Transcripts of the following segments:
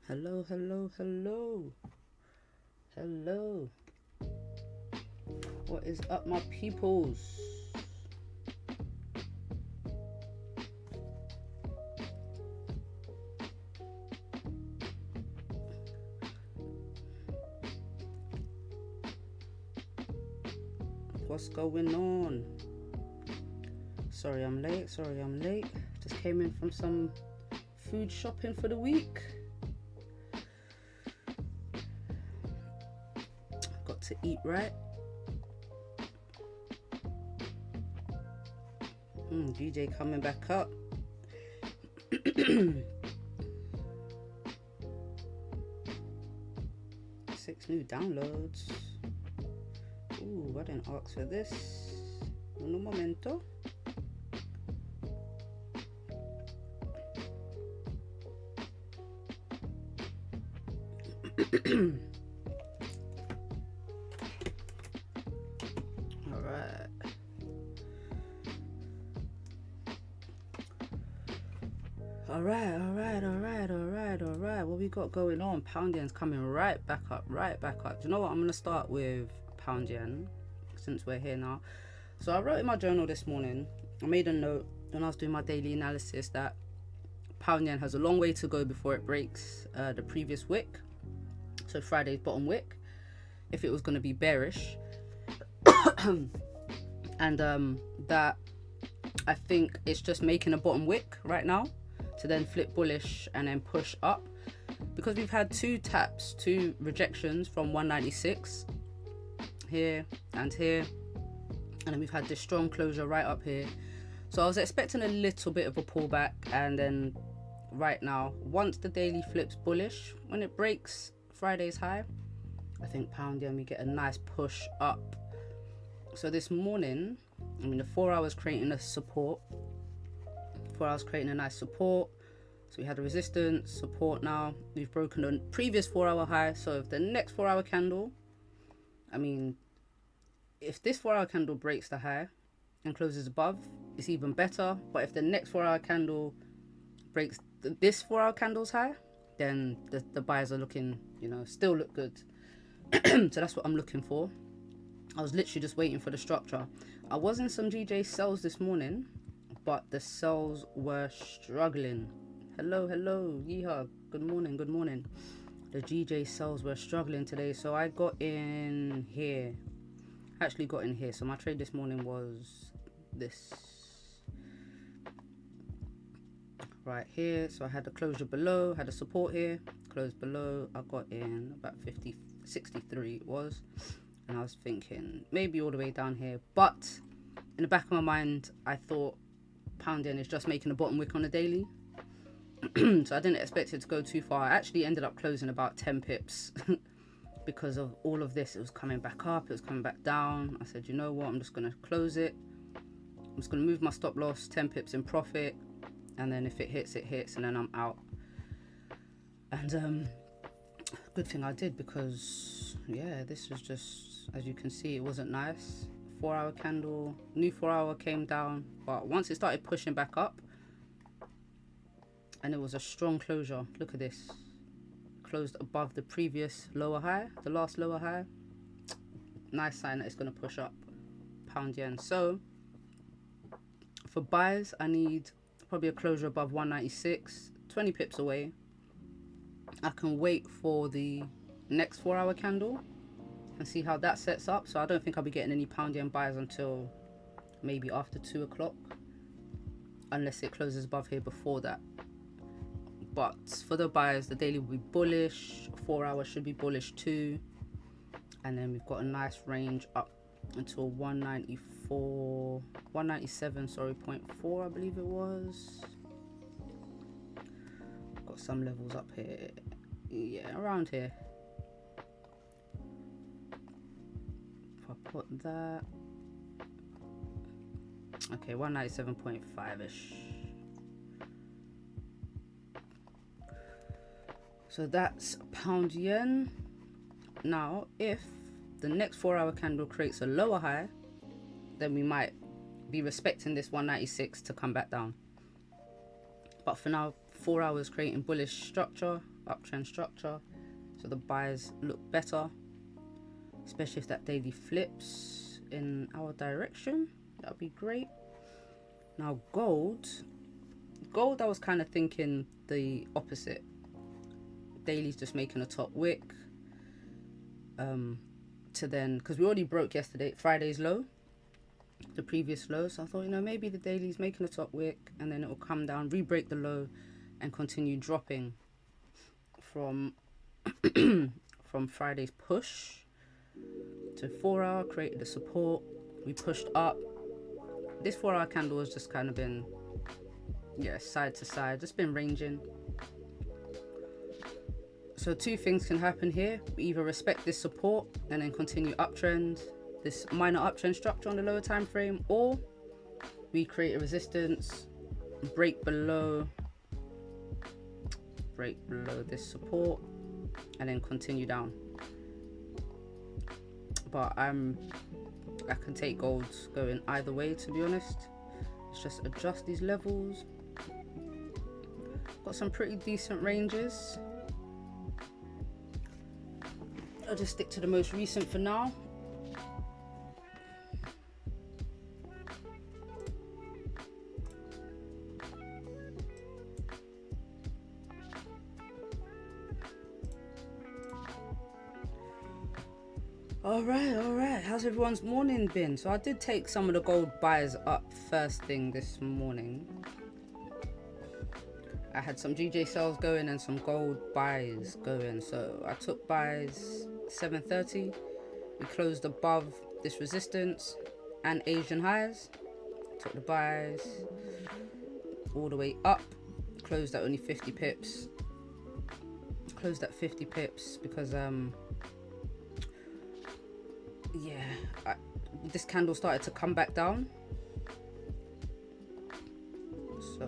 Hello, hello, hello. Hello. What is up, my peoples? What's going on? Sorry I'm late. Just came in from some food shopping for the week. Got to eat right. DJ coming back up. 6 new downloads. Ooh, I didn't ask for this. Un momento. All right. What we got going on? Pound yen's coming right back up. Do you know what? I'm gonna start with pound yen since we're here now. So I wrote in my journal this morning. I made a note when I was doing my daily analysis that pound yen has a long way to go before it breaks the previous wick, so Friday's bottom wick, if it was going to be bearish. And that I think it's just making a bottom wick right now to then flip bullish and then push up, because we've had two rejections from 196 here and here, and then we've had this strong closure right up here. So I was expecting a little bit of a pullback, and then right now, once the daily flips bullish, when it breaks Friday's high, I think pound yen we get a nice push up. So this morning, the 4 hours creating a support. 4 hours creating a nice support. So we had a resistance, support. Now we've broken the previous 4 hour high. So if the next 4 hour candle, if this 4 hour candle breaks the high and closes above, it's even better. But if the next 4 hour candle breaks this 4 hour candle's high, then the buyers are looking, still look good. So that's what I'm looking for. I was literally just waiting for the structure. I was in some GJ sells this morning, but the sells were struggling. Hello, yeehaw, good morning. The GJ sells were struggling today, so I got in here. So my trade this morning was this right here. So I had the closure below, had a support here, closed below. I got in about 63 it was, and I was thinking maybe all the way down here, but in the back of my mind I thought pound yen is just making a bottom wick on the daily. So I didn't expect it to go too far. I actually ended up closing about 10 pips because of all of this. It was coming back up, it was coming back down. I said, you know what, I'm just going to close it. I'm just going to move my stop loss 10 pips in profit, and then if it hits, and then I'm out. And good thing I did, because yeah, this was just, as you can see, it wasn't nice. 4 hour candle, new 4 hour came down, but once it started pushing back up, and it was a strong closure. Look at this, closed above the previous lower high, the last lower high. Nice sign that it's going to push up pound yen. So for buyers, I need probably a closure above 196, 20 pips away. I can wait for the next 4 hour candle and see how that sets up. So I don't think I'll be getting any pound yen buys until maybe after 2 o'clock, unless it closes above here before that. But for the buyers, the daily will be bullish, 4 hours should be bullish too, and then we've got a nice range up until 197, sorry, 0.4 I believe it was. Got some levels up here, yeah, around here. If I put that, okay, 197.5ish. So that's pound yen. Now, if the next 4 hour candle creates a lower high, then we might be respecting this 196 to come back down. But for now, 4 hours creating bullish structure, uptrend structure, so the buys look better, especially if that daily flips in our direction. That would be great. Now gold, I was kind of thinking the opposite. Daily's just making a top wick, to then, because we already broke Friday's low, the previous low, so I thought, you know, maybe the daily's making a top wick and then it will come down, re-break the low and continue dropping from from Friday's push. So 4 hour created a support, we pushed up. This 4 hour candle has just kind of been, yeah, side to side, just been ranging. So two things can happen here. We either respect this support and then continue uptrend, this minor uptrend structure on the lower time frame, or we create a resistance, break below this support and then continue down. But I can take gold going either way, to be honest. Let's just adjust these levels. Got some pretty decent ranges. I'll just stick to the most recent for now. All right. How's everyone's morning been? So I did take some of the gold buys up first thing this morning. I had some GJ sales going and some gold buys going. So I took buys 7:30. We closed above this resistance and Asian highs. Took the buys all the way up. Closed at only 50 pips. Closed at 50 pips because this candle started to come back down. So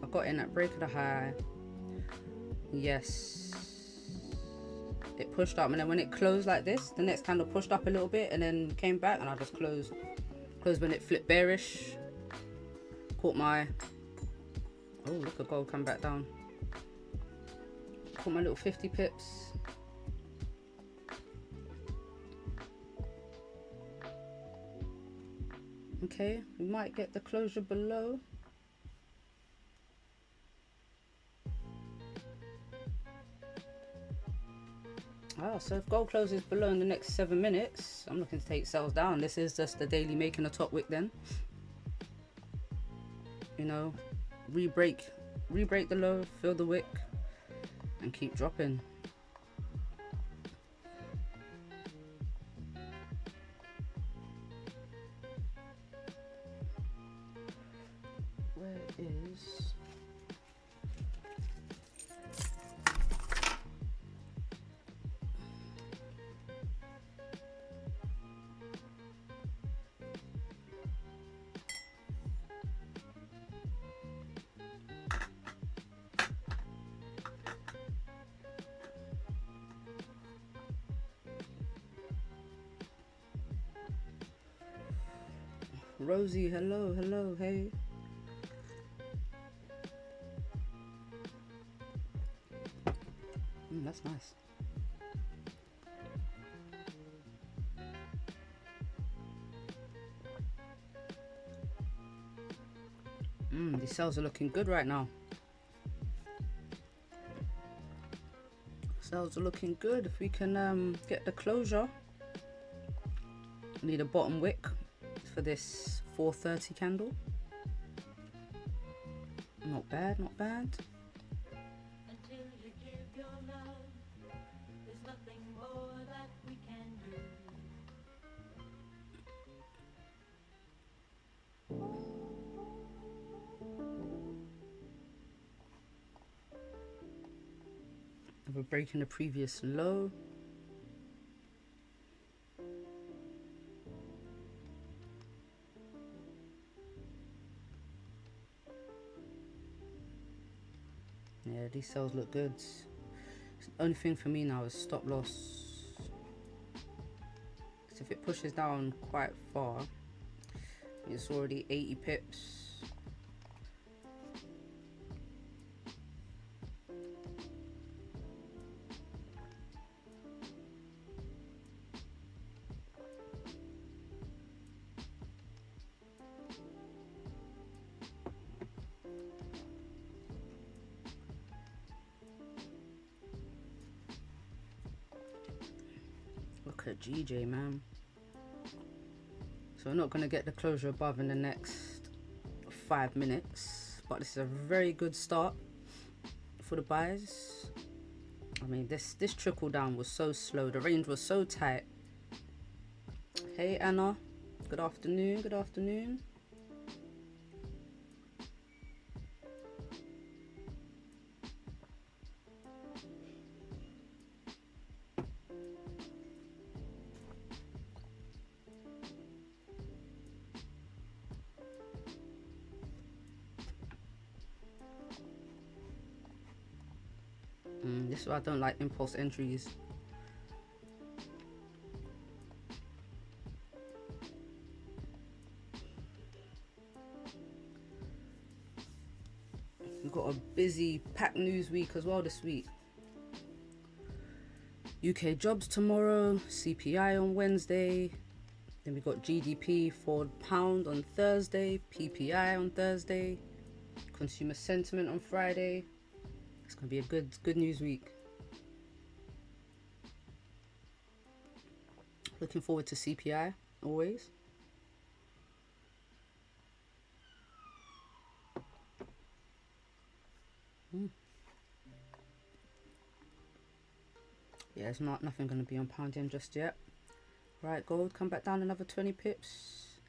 I got in at break of the high. Yes, it pushed up, and then when it closed like this, the next candle pushed up a little bit and then came back, and I just closed when it flipped bearish. Caught my, oh, look at gold come back down. Caught my little 50 pips. Okay, we might get the closure below. So if gold closes below in the next 7 minutes, I'm looking to take sales down. This is just the daily making a top wick then. You know, re-break the low, fill the wick, and keep dropping. Where is... Rosie, hello, hey. That's nice. These sales are looking good right now. Sales are looking good. If we can get the closure, need a bottom wick for this 4:30 candle. Not bad, not bad. We're breaking the previous low. Yeah, these sales look good. The only thing for me now is stop loss. Because if it pushes down quite far, it's already 80 pips. Look at GJ, man. So we're not going to get the closure above in the next 5 minutes, but this is a very good start for the buys. I mean, this trickle down was so slow. The range was so tight. Hey Anna, good afternoon. Good afternoon. This is why I don't like impulse entries. We've got a busy packed news week as well this week. UK jobs tomorrow, CPI on Wednesday, then we got GDP for pound on Thursday, PPI on Thursday, consumer sentiment on Friday. It's gonna be a good news week. Looking forward to CPI always. Yeah, it's nothing gonna be on pound yen just yet. Right, gold come back down another 20 pips.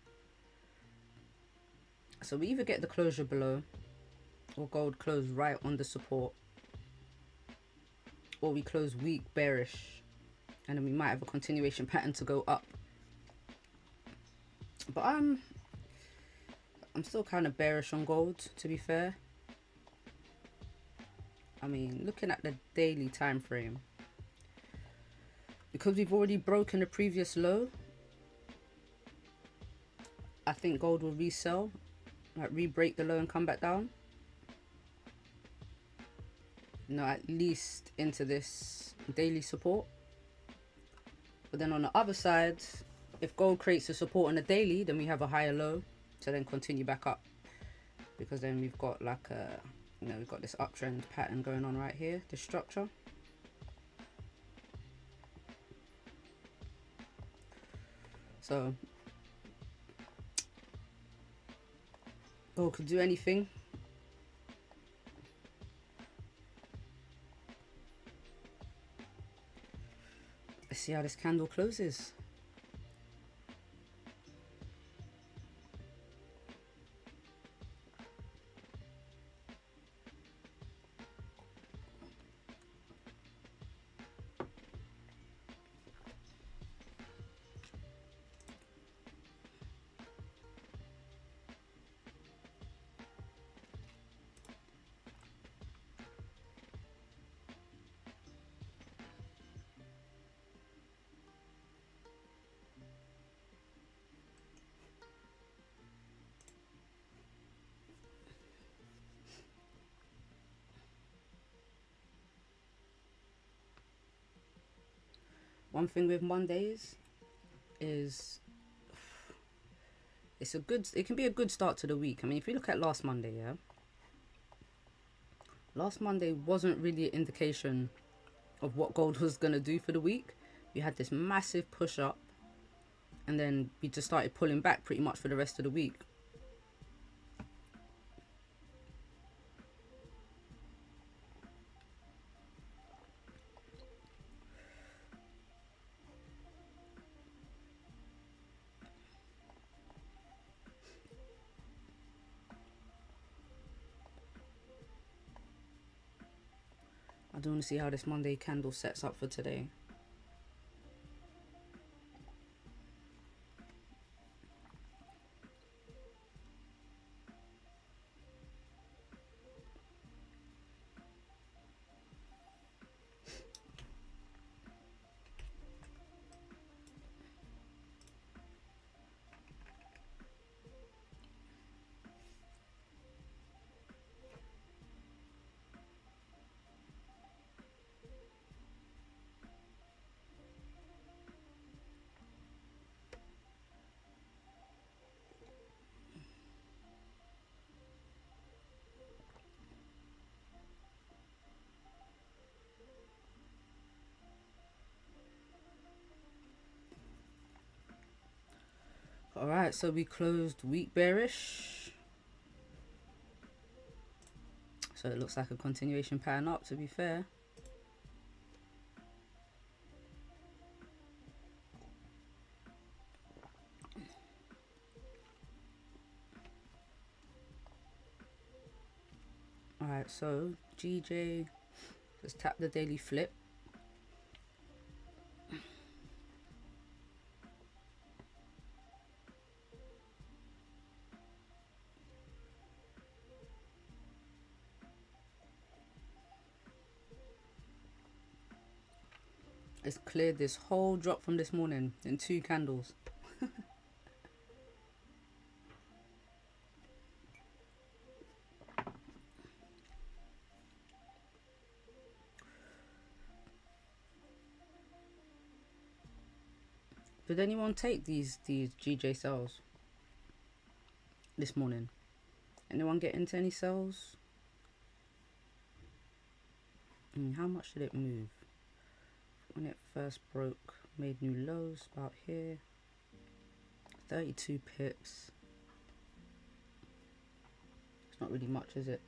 So we either get the closure below, or gold close right on the support, or we close weak bearish, and then we might have a continuation pattern to go up. But I'm still kind of bearish on gold, to be fair. I mean, looking at the daily time frame, because we've already broken the previous low, I think gold will resell, like re-break the low and come back down. You know, at least into this daily support. But then on the other side, if gold creates a support on the daily, then we have a higher low to then continue back up, because then we've got like a, you know, we've got this uptrend pattern going on right here, this structure. So gold could do anything. Let's see how this candle closes. One thing with Mondays is it can be a good start to the week. I mean, if you look at last Monday, yeah, last Monday wasn't really an indication of what gold was gonna do for the week. We had this massive push up, and then we just started pulling back pretty much for the rest of the week. I do want to see how this Monday candle sets up for today. All right, so we closed week bearish. So it looks like a continuation pattern up, to be fair. All right, so GJ, just tap the daily flip. It's cleared this whole drop from this morning in 2 candles. Did anyone take these GJ sells this morning? Anyone get into any sells? How much did it move? When it first broke, made new lows about here. 32 pips. It's not really much, is it?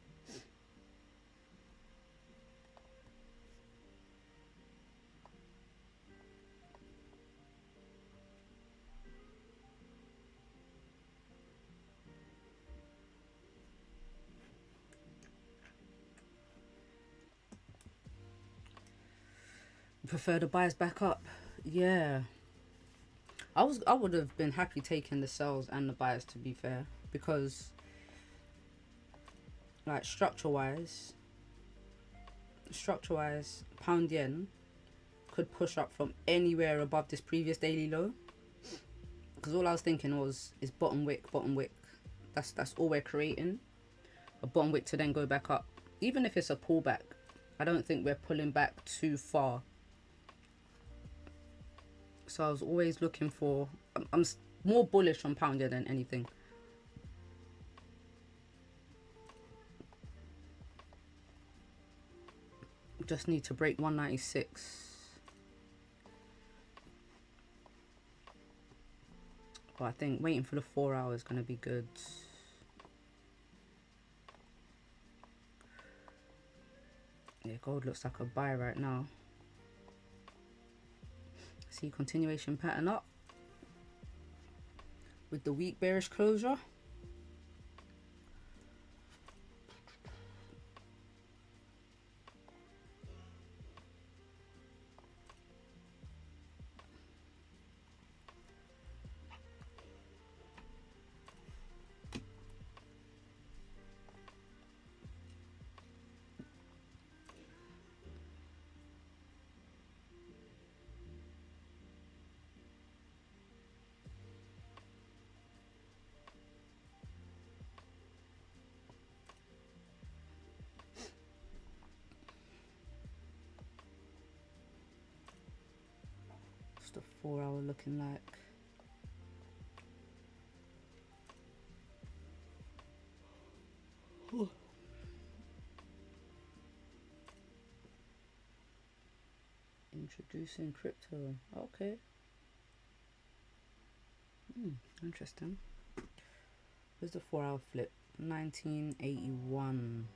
Prefer the buys back up. Yeah, I would have been happy taking the sells and the buys, to be fair, because like structure wise pound yen could push up from anywhere above this previous daily low, because all I was thinking was is bottom wick. That's all we're creating, a bottom wick to then go back up. Even if it's a pullback, I don't think we're pulling back too far. So I was always looking for, I'm more bullish on pound yen than anything. Just need to break 196. But I think waiting for the 4 hour is going to be good. Yeah, gold looks like a buy right now. See continuation pattern up with the weak bearish closure. What's the 4 hour looking like? Introducing crypto. Okay. Interesting. Where's the 4 hour flip? 1981.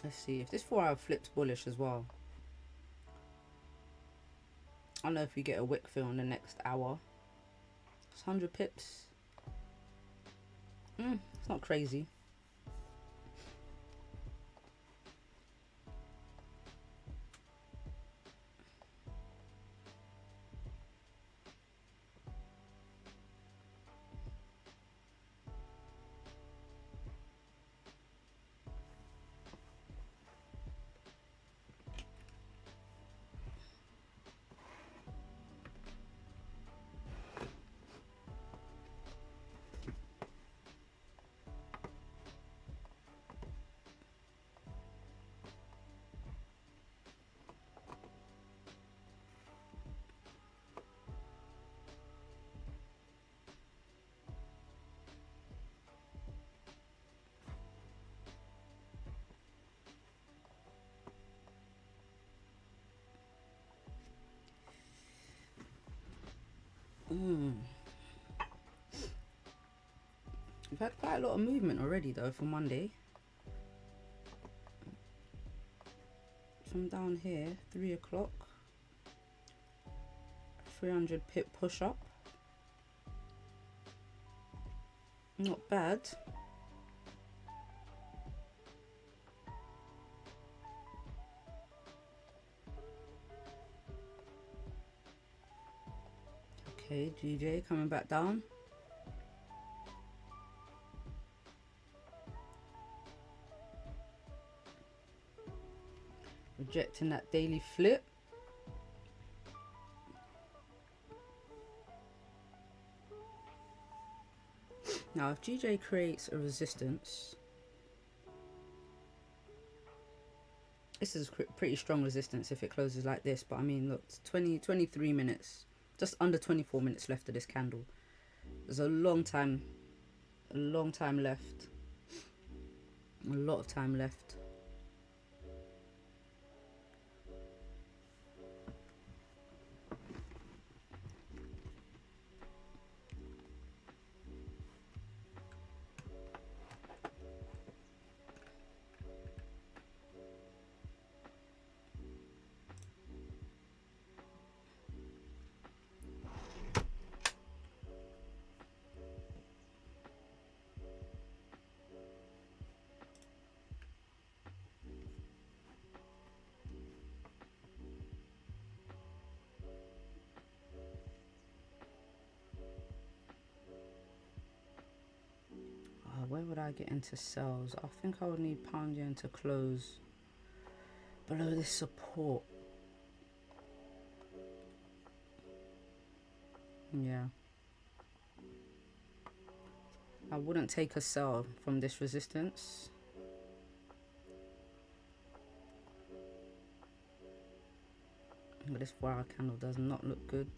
Let's see if this 4 hour flips bullish as well. I don't know if we get a wick fill in the next hour. It's 100 pips. It's not crazy. We've had quite a lot of movement already though for Monday. From down here, 3 o'clock, 300 pip push up. Not bad. Okay, GJ coming back down. Rejecting that daily flip. Now, if GJ creates a resistance, this is pretty strong resistance if it closes like this. But I mean, look, it's 23 minutes, just under 24 minutes left of this candle. There's a long time left. A lot of time left. Where would I get into sells? I think I would need pound yen to close below this support. Yeah. I wouldn't take a sell from this resistance. But this 4 hour candle does not look good.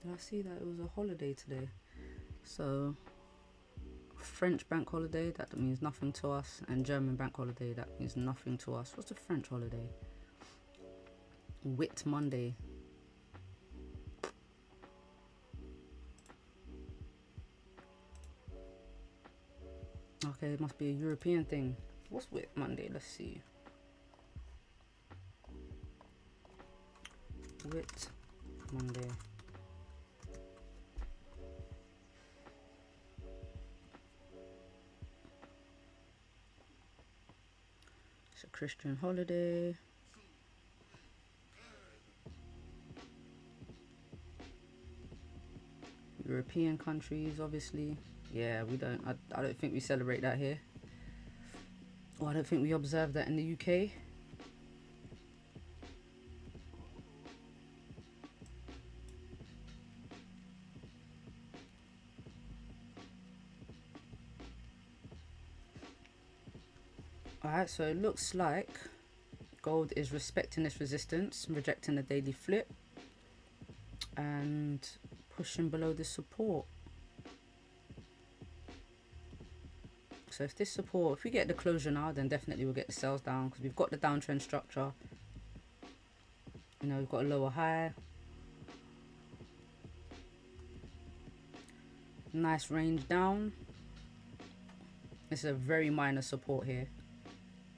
Did I see that it was a holiday today? So French bank holiday, that means nothing to us, and German bank holiday, that means nothing to us. What's the French holiday? Whit Monday. Okay, it must be a European thing. What's Whit Monday? Let's see. Whit Monday. It's a Christian holiday. European countries, obviously. Yeah, we don't. I don't think we celebrate that here. Or I don't think we observe that in the UK. Alright, so it looks like gold is respecting this resistance, rejecting the daily flip, and pushing below the support. So if this support, if we get the closure now, then definitely we'll get the sales down, because we've got the downtrend structure. You know, we've got a lower high. Nice range down. This is a very minor support here.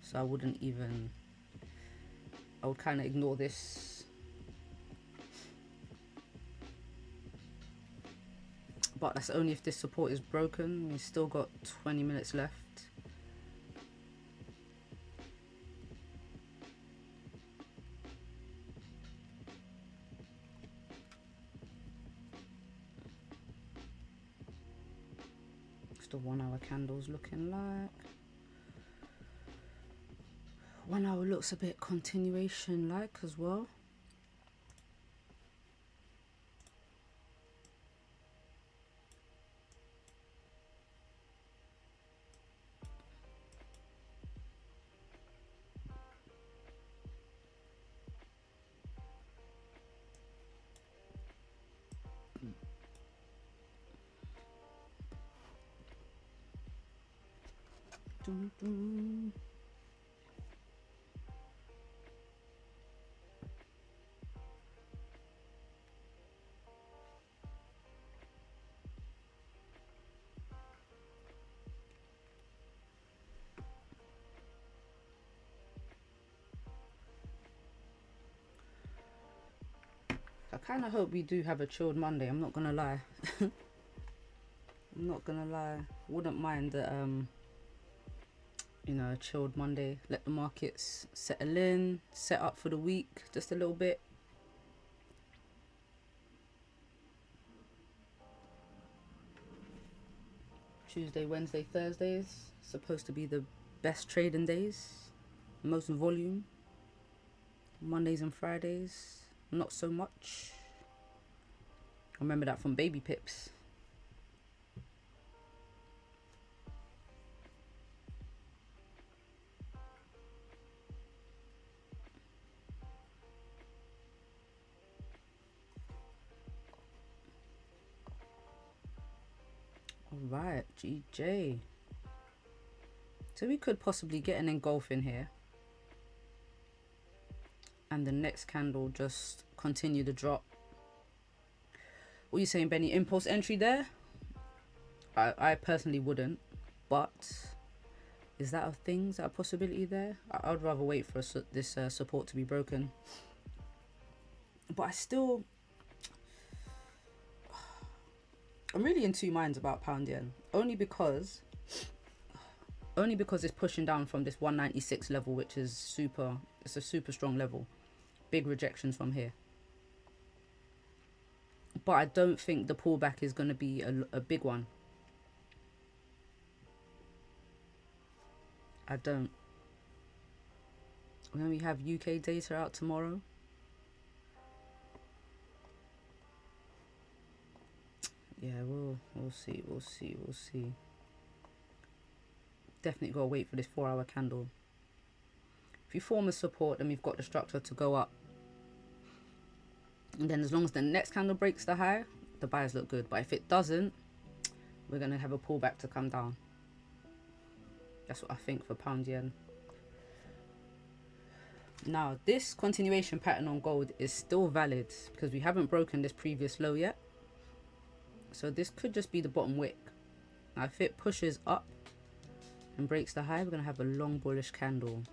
So I wouldn't even, I would kind of ignore this. But that's only if this support is broken. We've still got 20 minutes left. What's the 1 hour candles looking like? 1 hour looks a bit continuation like as well. Dun, dun. kind of hope we do have a chilled Monday. I'm not gonna lie. I'm not gonna lie. Wouldn't mind the you know, a chilled Monday. Let the markets settle in, set up for the week just a little bit. Tuesday, Wednesday, Thursdays supposed to be the best trading days, most volume. Mondays and Fridays, not so much. I remember that from Gbpjpy. Alright, GJ. So we could possibly get an engulf in here. And the next candle just continue the drop. What are you saying, Benny? Impulse entry there? I personally wouldn't. But is that a thing? Is that a possibility there? I would rather wait for this support to be broken. But I'm really in two minds about pound yen. Only because it's pushing down from this 196 level, which is it's a super strong level. Big rejections from here. But I don't think the pullback is going to be a big one. I don't. When we have UK data out tomorrow. Yeah, we'll see. Definitely gotta wait for this 4-hour candle. If you form a support, then we've got the structure to go up. And then as long as the next candle breaks the high, the buyers look good. But if it doesn't, we're gonna have a pullback to come down. That's what I think for pound yen. Now, this continuation pattern on gold is still valid because we haven't broken this previous low yet. So this could just be the bottom wick. Now, if it pushes up and breaks the high, we're going to have a long bullish candle.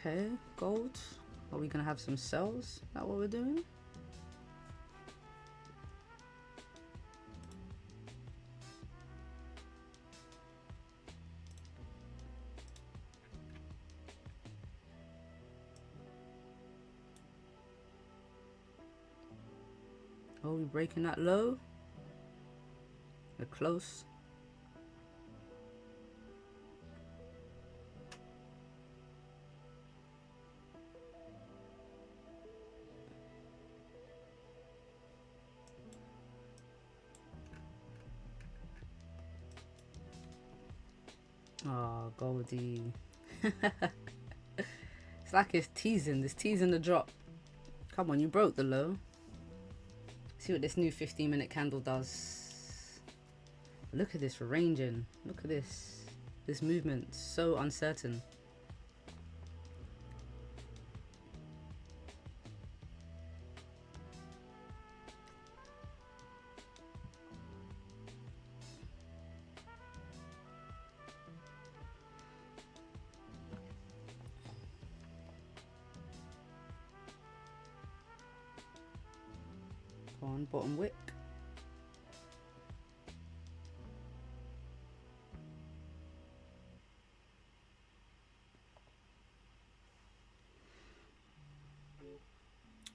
Okay, gold. Are we gonna have some sells? Is that what we're doing? Oh, we breaking that low? We're close. Oh, Goldie. It's like it's teasing the drop. Come on, you broke the low. See what this new 15-minute candle does. Look at this ranging. Look at this. This movement, so uncertain. On bottom wick.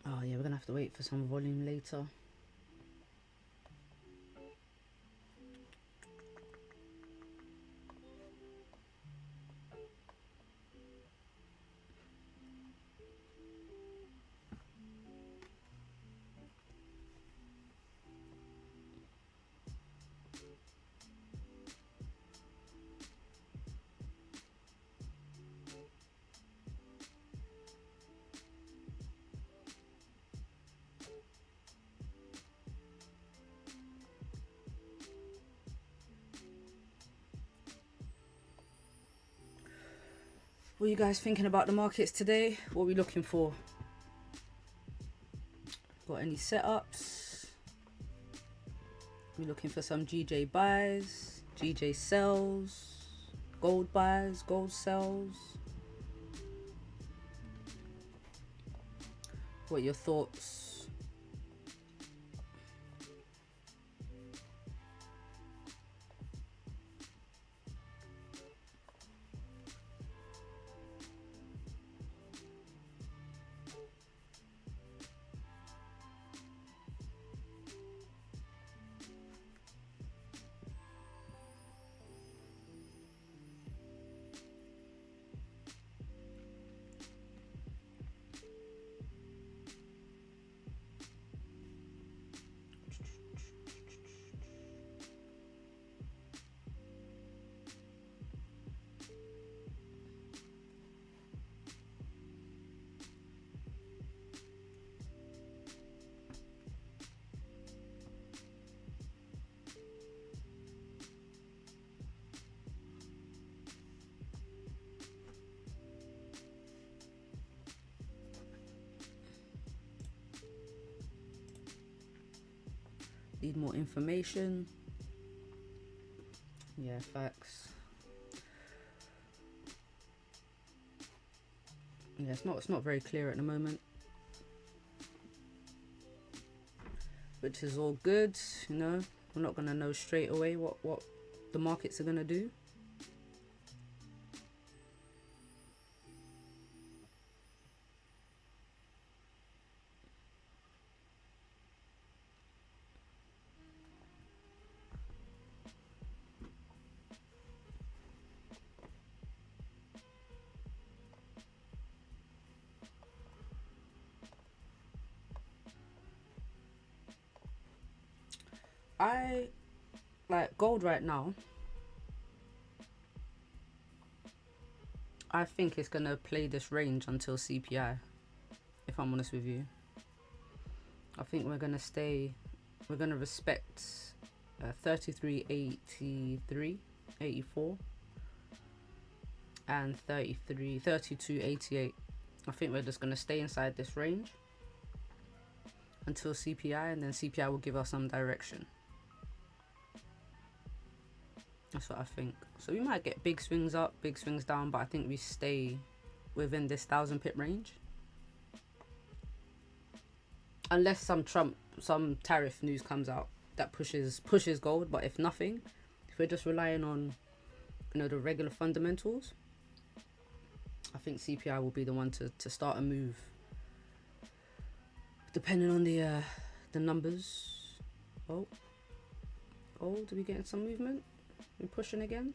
Oh yeah, we're gonna have to wait for some volume later. What are you guys thinking about the markets today? What are we looking for? Got any setups? We looking for some GJ buys, GJ sells, gold buys, gold sells. What are your thoughts? Need more information. Yeah, facts. Yeah, it's not very clear at the moment, which is all good. You know, we're not gonna know straight away what the markets are gonna do. I like gold right now. I think it's gonna play this range until CPI, if I'm honest with you. I think we're gonna respect 33.83, 84 and 32.88. I think we're just gonna stay inside this range until CPI, and then CPI will give us some direction. That's what I think. So we might get big swings up, big swings down, but I think we stay within this 1,000 pip range. Unless some tariff news comes out that pushes gold. But if nothing, if we're just relying on, you know, the regular fundamentals, I think CPI will be the one to start a move. Depending on the numbers. Oh, gold, are we getting some movement? We're pushing again.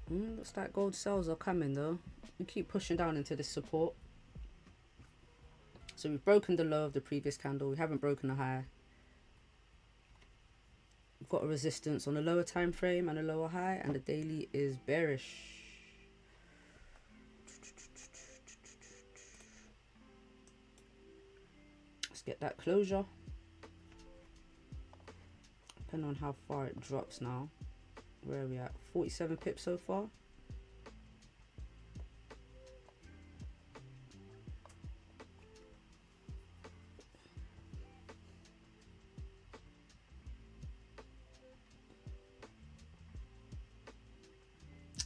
Looks like gold sells are coming though. We keep pushing down into this support. So we've broken the low of the previous candle. We haven't broken a high. We've got a resistance on a lower time frame and a lower high, and the daily is bearish. Let's get that closure. Depending on how far it drops now. Where are we at? 47 pips so far.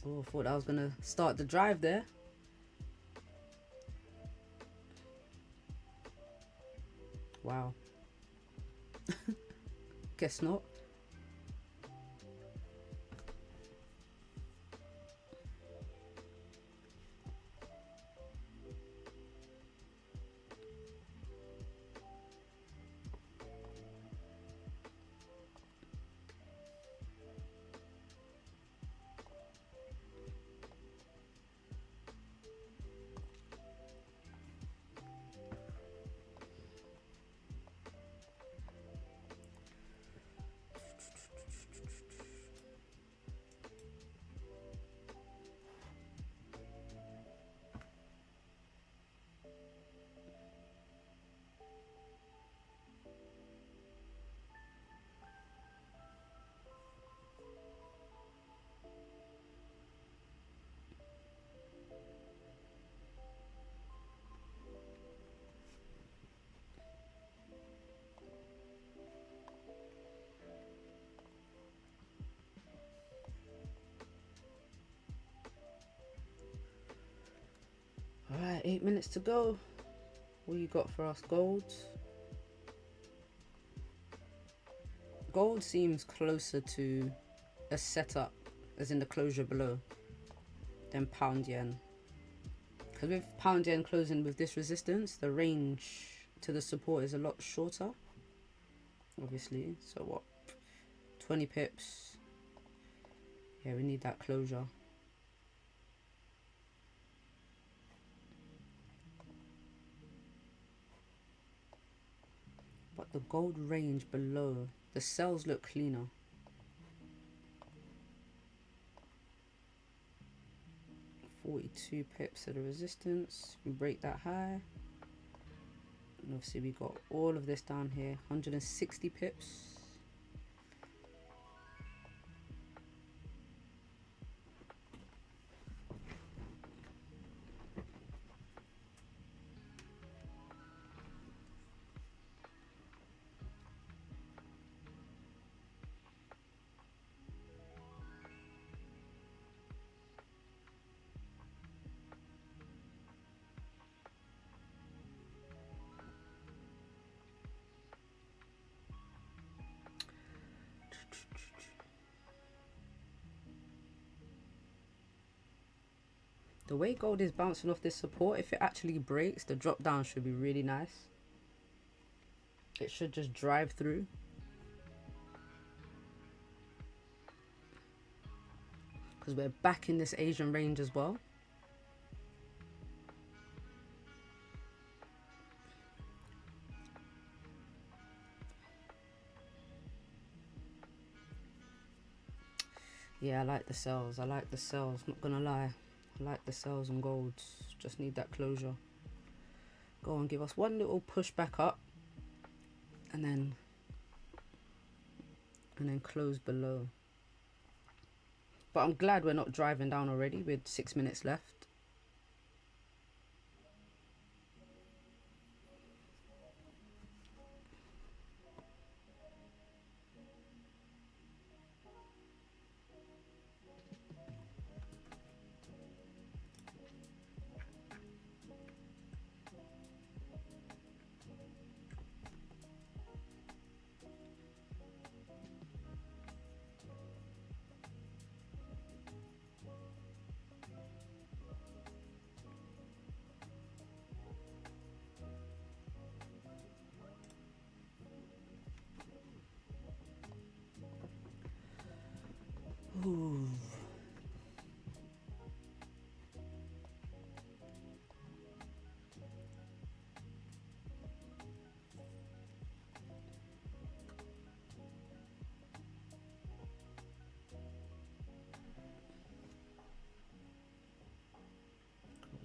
Oh, I thought I was gonna start the drive there. Wow. Guess not. 8 minutes to go. What you got for us, gold? Gold seems closer to a setup, as in the closure below, than pound yen. Because with pound yen closing with this resistance, the range to the support is a lot shorter, obviously. So what, 20 pips? Yeah, we need that closure. But the gold range below, the cells look cleaner. $42 pips to the resistance. We break that high. And obviously we got all of this down here, 160 pips. The way gold is bouncing off this support, if it actually breaks, the drop down should be really nice. It should just drive through. Because we're back in this Asian range as well. Yeah, I like the cells. I like the cells, not gonna lie. I like the cells and golds. Just need that closure. Go on, give us one little push back up. And then close below. But I'm glad we're not driving down already with 6 minutes left. Ooh.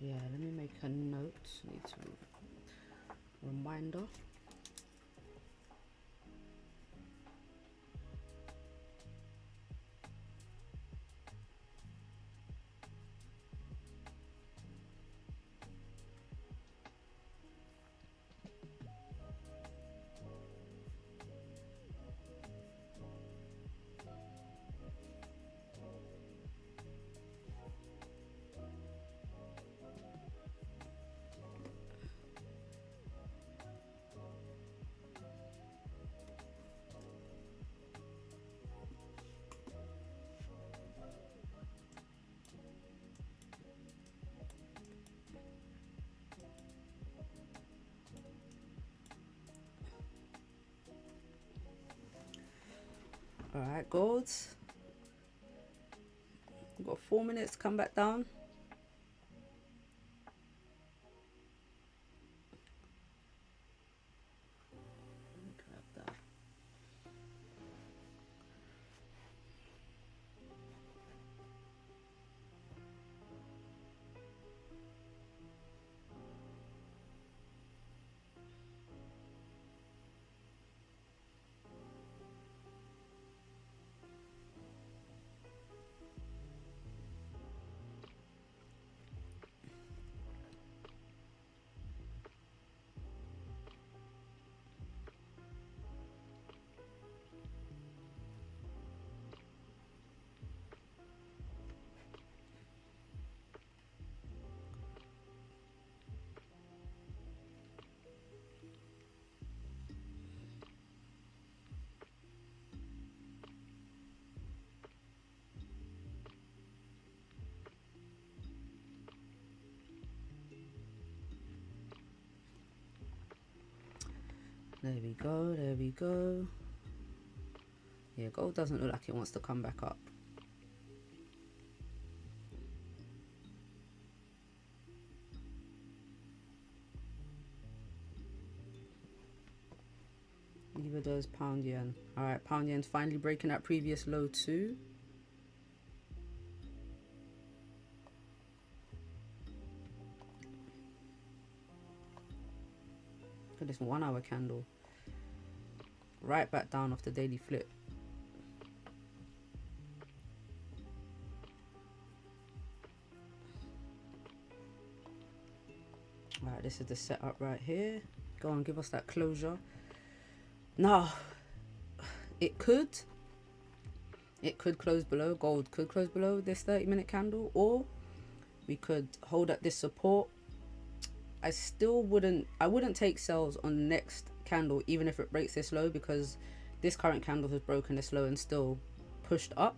Yeah, let me make a note. Need to reminder. All right, golds. We've got 4 minutes to come back down. Grab that. There we go, there we go. Yeah, gold doesn't look like it wants to come back up. Neither does pound yen. All right, pound yen's finally breaking that previous low too. Look at this 1 hour candle. Right back down off the daily flip. All right, this is the setup right here. Go on, give us that closure. Now, it could close below, gold could close below this 30-minute candle, or we could hold at this support. I wouldn't take sells on the next candle even if it breaks this low, because this current candle has broken this low and still pushed up.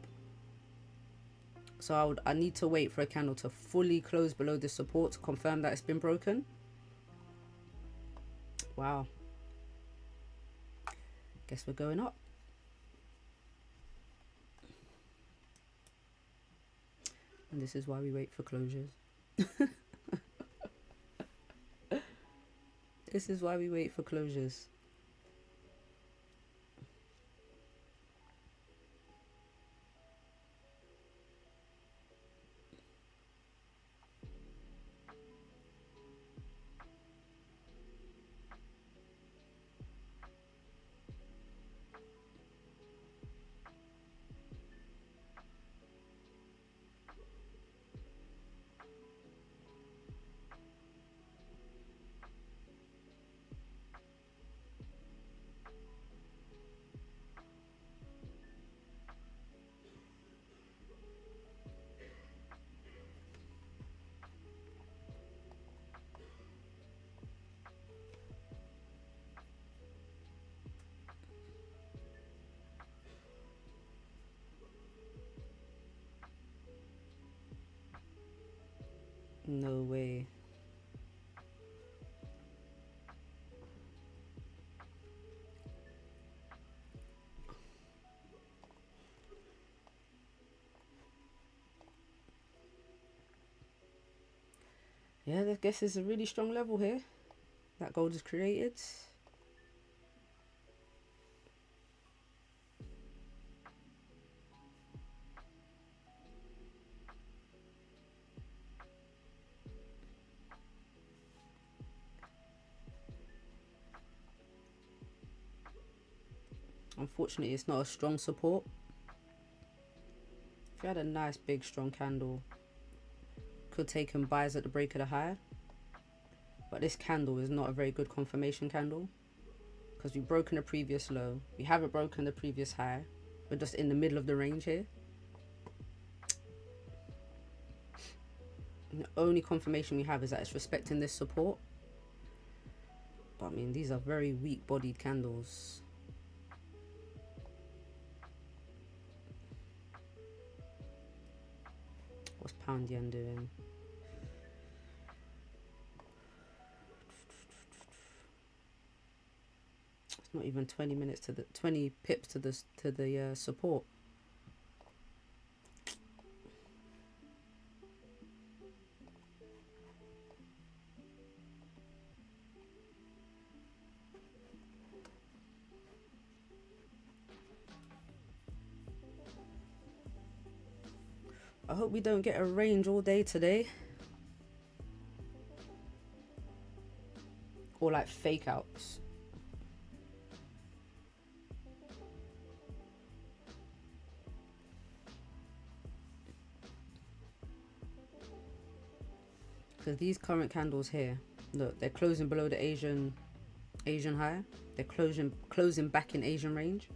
So I need to wait for a candle to fully close below this support to confirm that it's been broken. Wow, guess we're going up. And this is why we wait for closures. This is why we wait for closures. No way. Yeah, I guess it's a really strong level here that gold has created. Unfortunately, it's not a strong support. If you had a nice big strong candle, could take in buys at the break of the high. But this candle is not a very good confirmation candle, because we've broken the previous low. We haven't broken the previous high. We're just in the middle of the range here. And the only confirmation we have is that it's respecting this support. But I mean, these are very weak bodied candles. What's pound yen doing? It's not even 20 minutes to the 20 pips to the support. I hope we don't get a range all day today. Or like fake outs. Because these current candles here, look, they're closing below the Asian high. They're closing back in Asian range.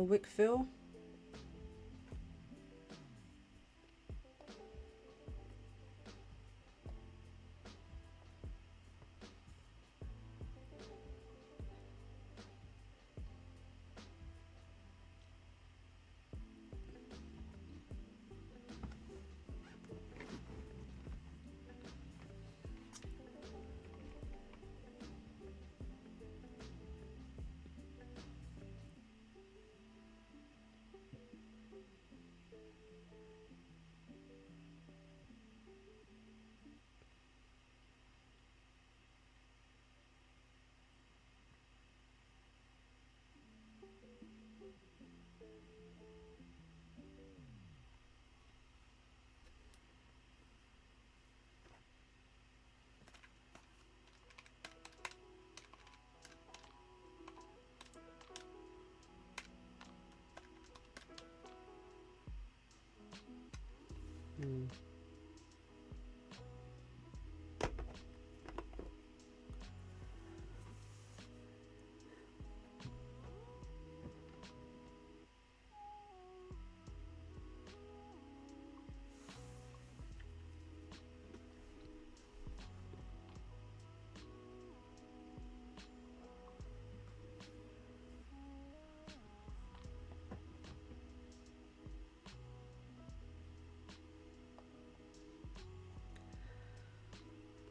4-hour wick fill.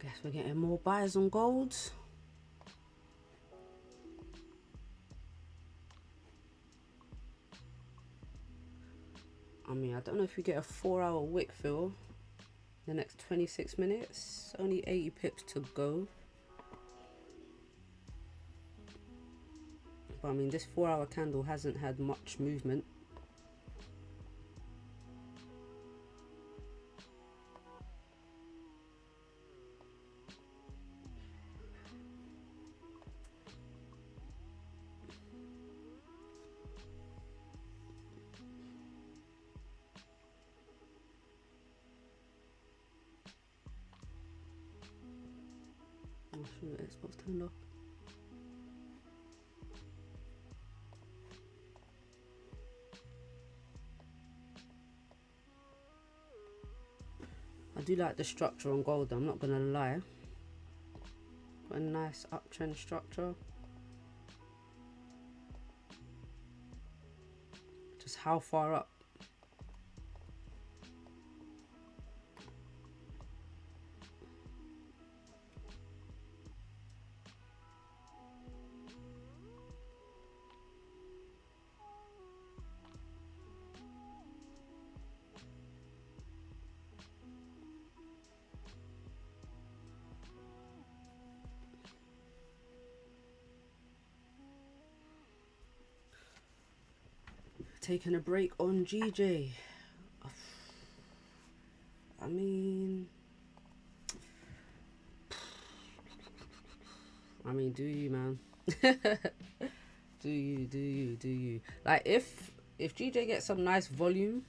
Guess we're getting more buys on gold. I mean, I don't know if we get a 4-hour wick fill in the next 26 minutes. Only 80 pips to go. But I mean, this 4-hour candle hasn't had much movement. Oh shoot, Xbox turned off. I do like the structure on gold, I'm not gonna lie. Got a nice uptrend structure. Just how far up? Taking a break on GJ. I mean, do you, man? do you? Like, if GJ gets some nice volume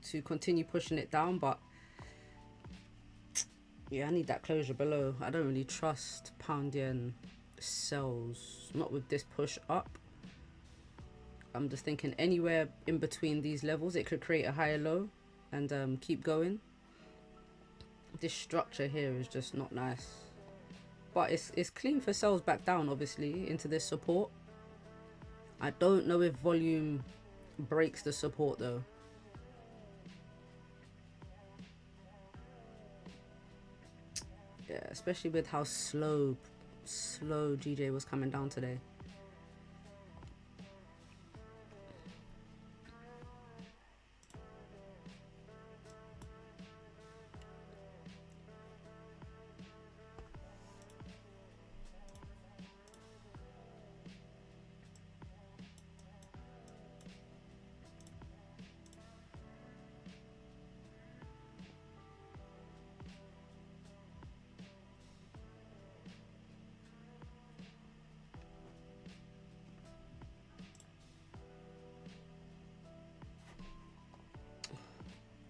to continue pushing it down, but yeah, I need that closure below. I don't really trust pound yen sells, not with this push up. I'm just thinking anywhere in between these levels, it could create a higher low and keep going. This structure here is just not nice. But it's clean for sells back down, obviously, into this support. I don't know if volume breaks the support, though. Yeah, especially with how slow GJ was coming down today.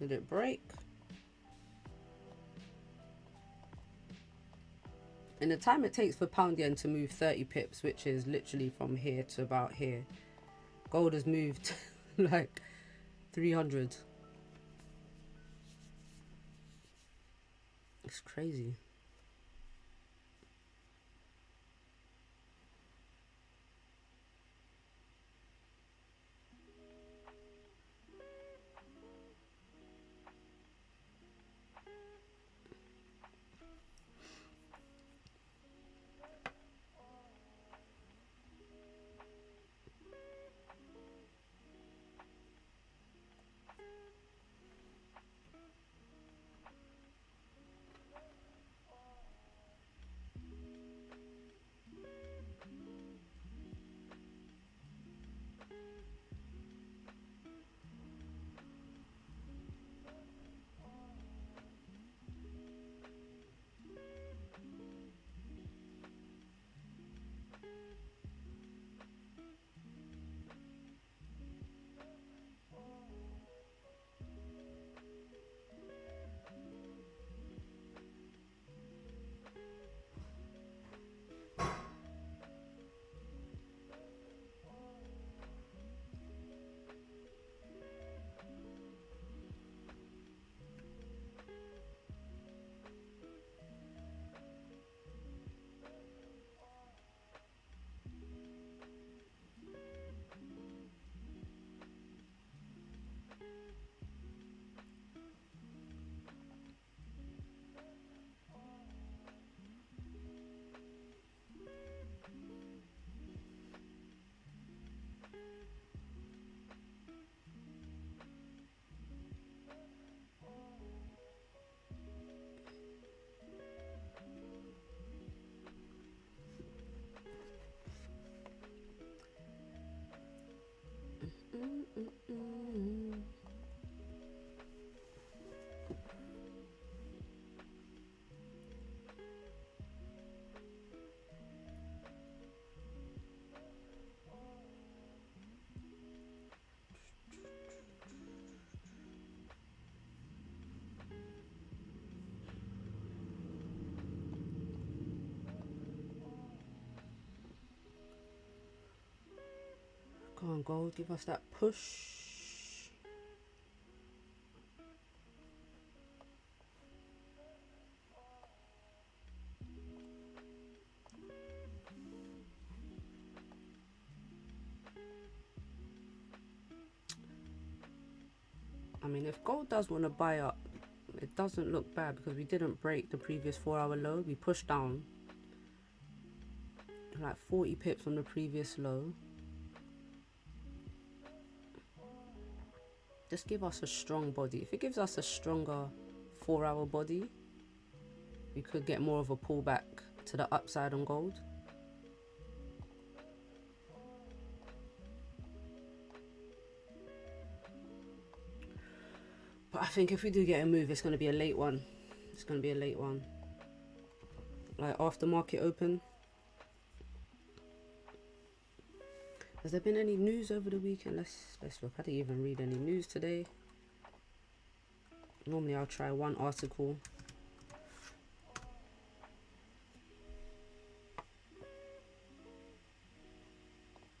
Did it break? In the time it takes for pound yen to move 30 pips, which is literally from here to about here, Gold has moved like 300. It's crazy. Come on, gold, give us that push. I mean, if gold does want to buy up, it doesn't look bad because we didn't break the previous 4-hour low. We pushed down like 40 pips on the previous low. Just give us a strong body. If it gives us a stronger 4-hour body, we could get more of a pullback to the upside on gold. But I think if we do get a move, it's going to be a late one. It's going to be a late one. Like after market open. Has there been any news over the weekend? Let's look. I didn't even read any news today. Normally I'll try one article.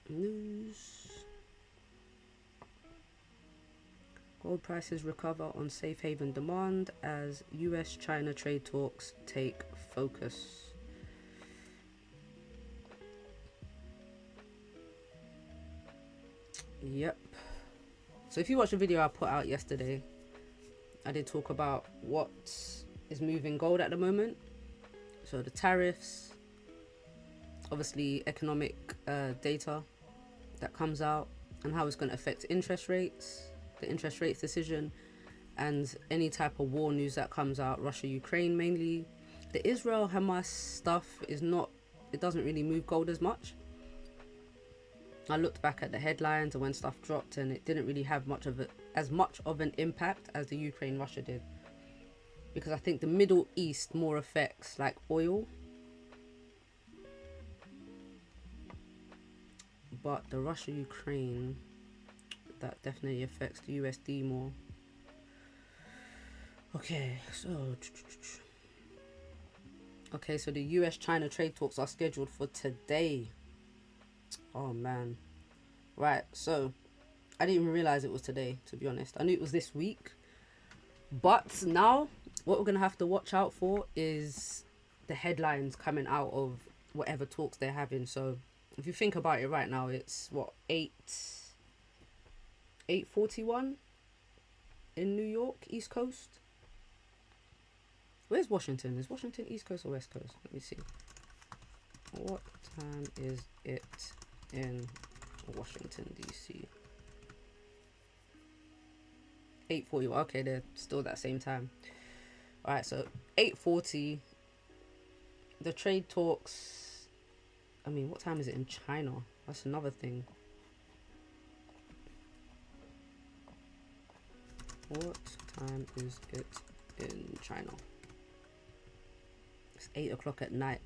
News. Gold prices recover on safe haven demand as US-China trade talks take focus. Yep. So if you watch the video I put out yesterday, I did talk about what is moving gold at the moment. So the tariffs, obviously economic data that comes out and how it's going to affect interest rates, the interest rates decision, and any type of war news that comes out, Russia, Ukraine mainly. The Israel Hamas stuff is not, it doesn't really move gold as much. I looked back at the headlines and when stuff dropped, and it didn't really have as much of an impact as the Ukraine Russia did, because I think the Middle East more affects like oil, but the Russia Ukraine, that definitely affects the USD more. Okay, so the US China trade talks are scheduled for today. Oh man, Right, so I didn't even realize it was today, to be honest. I knew it was this week. But now, what we're going to have to watch out for is the headlines coming out of whatever talks they're having. So if you think about it right now, it's what, 8:41 in New York, East Coast. Where's Washington? Is Washington East Coast or West Coast? Let me see. What time is it in Washington, D.C.? 8:40. Okay, they're still that same time. All right, so 8:40. The trade talks. I mean, what time is it in China? That's another thing. What time is it in China? It's 8 o'clock at night.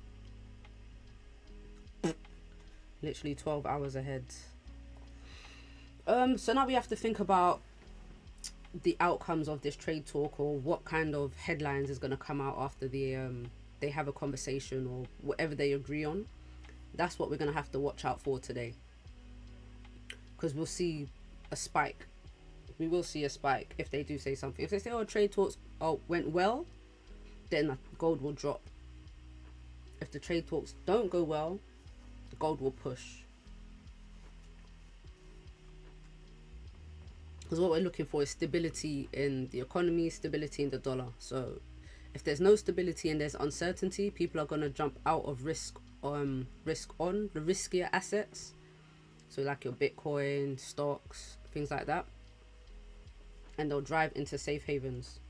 Literally 12 hours ahead. So now we have to think about the outcomes of this trade talk, or what kind of headlines is going to come out after they have a conversation or whatever they agree on. That's what we're going to have to watch out for today, because we'll see a spike. We will see a spike if they do say something. If they say, oh, trade talks went well, then gold will drop. If the trade talks don't go well, the gold will push. Because what we're looking for is stability in the economy, stability in the dollar. So if there's no stability and there's uncertainty, people are going to jump out of risk on the riskier assets. So like your Bitcoin, stocks, things like that. And they'll drive into safe havens.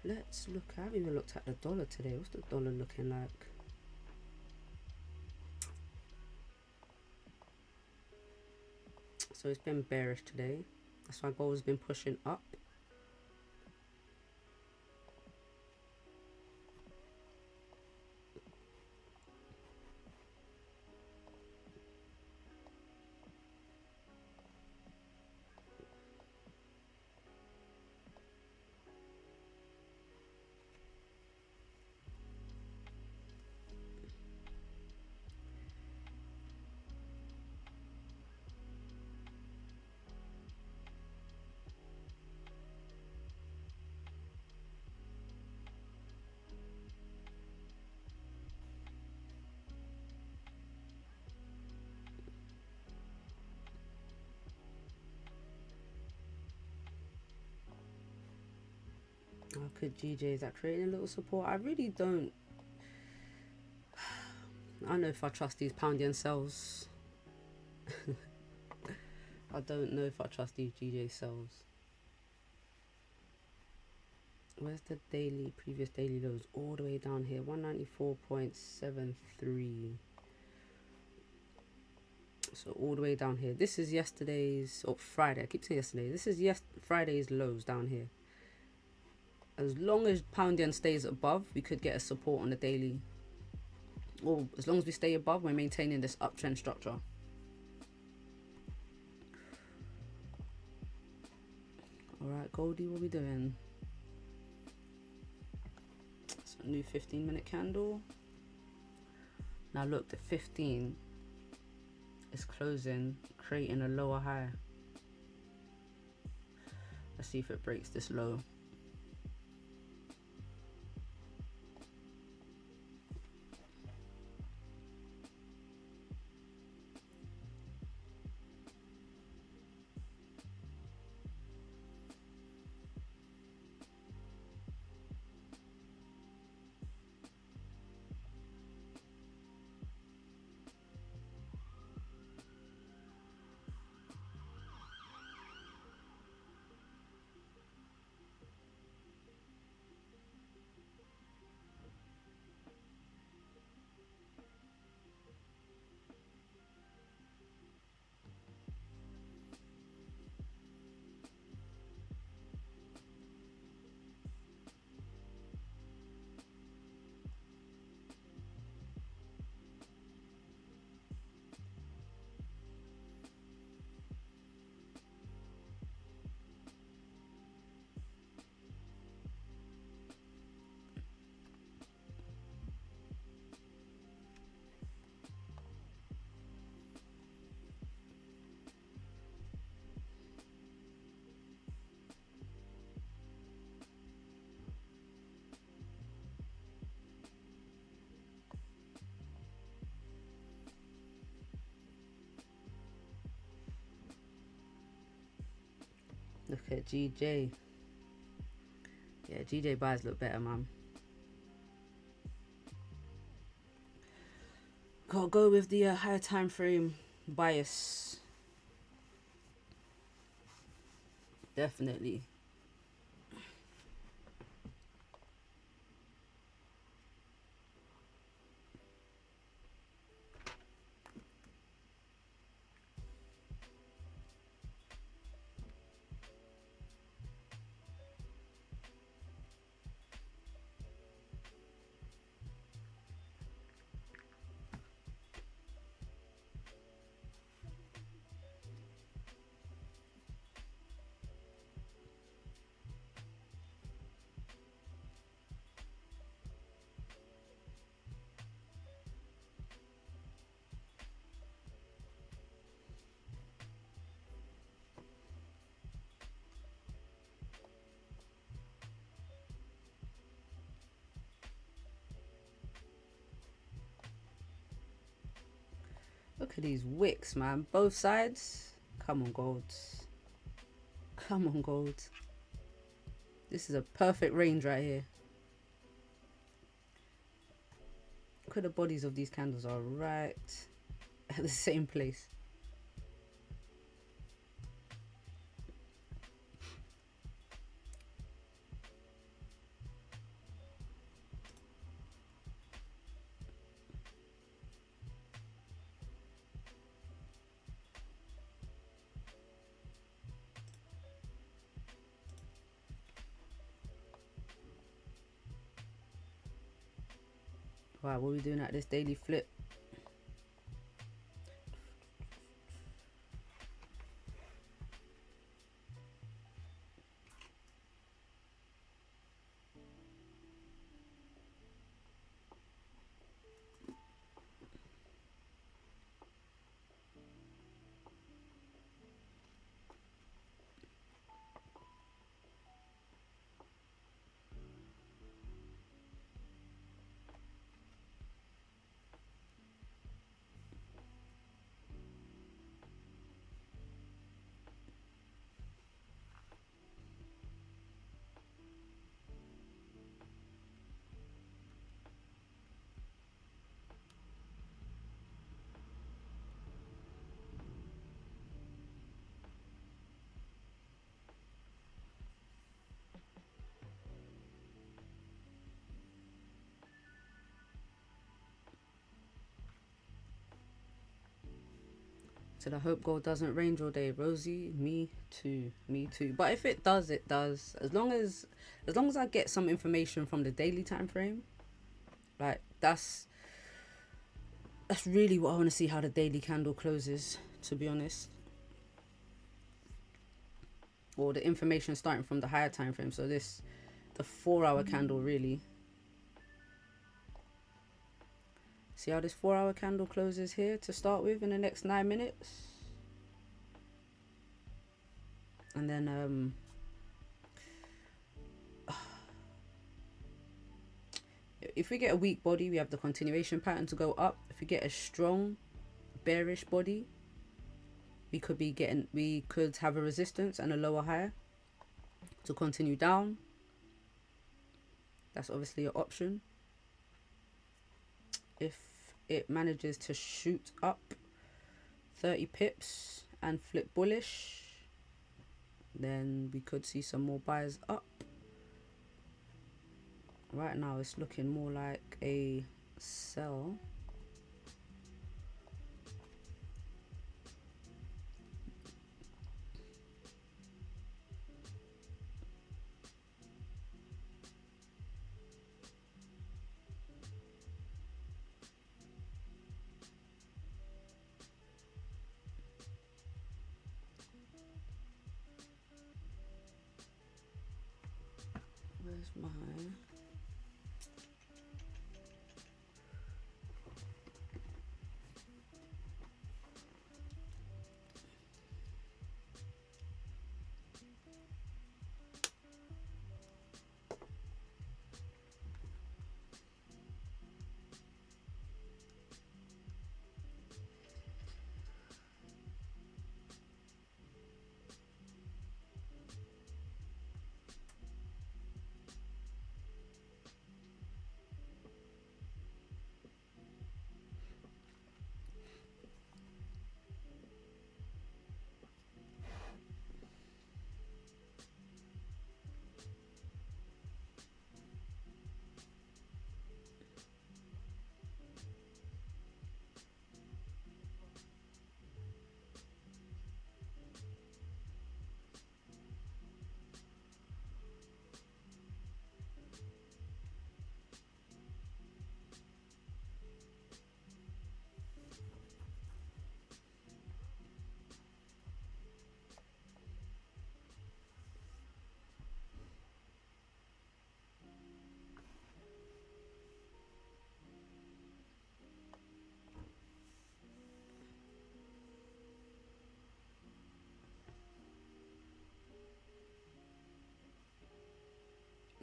Let's look. I haven't even looked at the dollar today. What's the dollar looking like? So it's been bearish today. That's why gold has been pushing up. Could GJ, is that creating a little support? I really don't. I don't know if I trust these pound yen sells. I don't know if I trust these GJ sells. Where's the previous daily lows? All the way down here, 194.73. So all the way down here. This is yesterday's, or Friday. I keep saying yesterday. This is Friday's lows down here. As long as pound yen stays above, we could get a support on the daily. Or as long as we stay above, we're maintaining this uptrend structure. Alright, Goldie, what are we doing? It's a new 15-minute candle. Now look, the 15 is closing, creating a lower high. Let's see if it breaks this low. Look at GJ. Yeah, GJ buys look better, man. Gotta go with the higher time frame bias. Definitely. Look at these wicks, man. Both sides. Come on, gold. Come on, gold. This is a perfect range right here. Look at the bodies of these candles are right at the same place. Wow, what are we doing at this daily flip? So I hope gold doesn't range all day. Rosie, me too, me too. But if it does, it does. As long as I get some information from the daily time frame, like that's really what I want to see, how the daily candle closes, to be honest. Or the information starting from the higher time frame. So the 4-hour candle really. See how this 4-hour candle closes here to start with in the next 9 minutes. And then if we get a weak body, we have the continuation pattern to go up. If we get a strong bearish body, we could have a resistance and a lower higher to continue down. That's obviously an option. If it manages to shoot up 30 pips and flip bullish, then we could see some more buyers up. Right now it's looking more like a sell. Where's mine?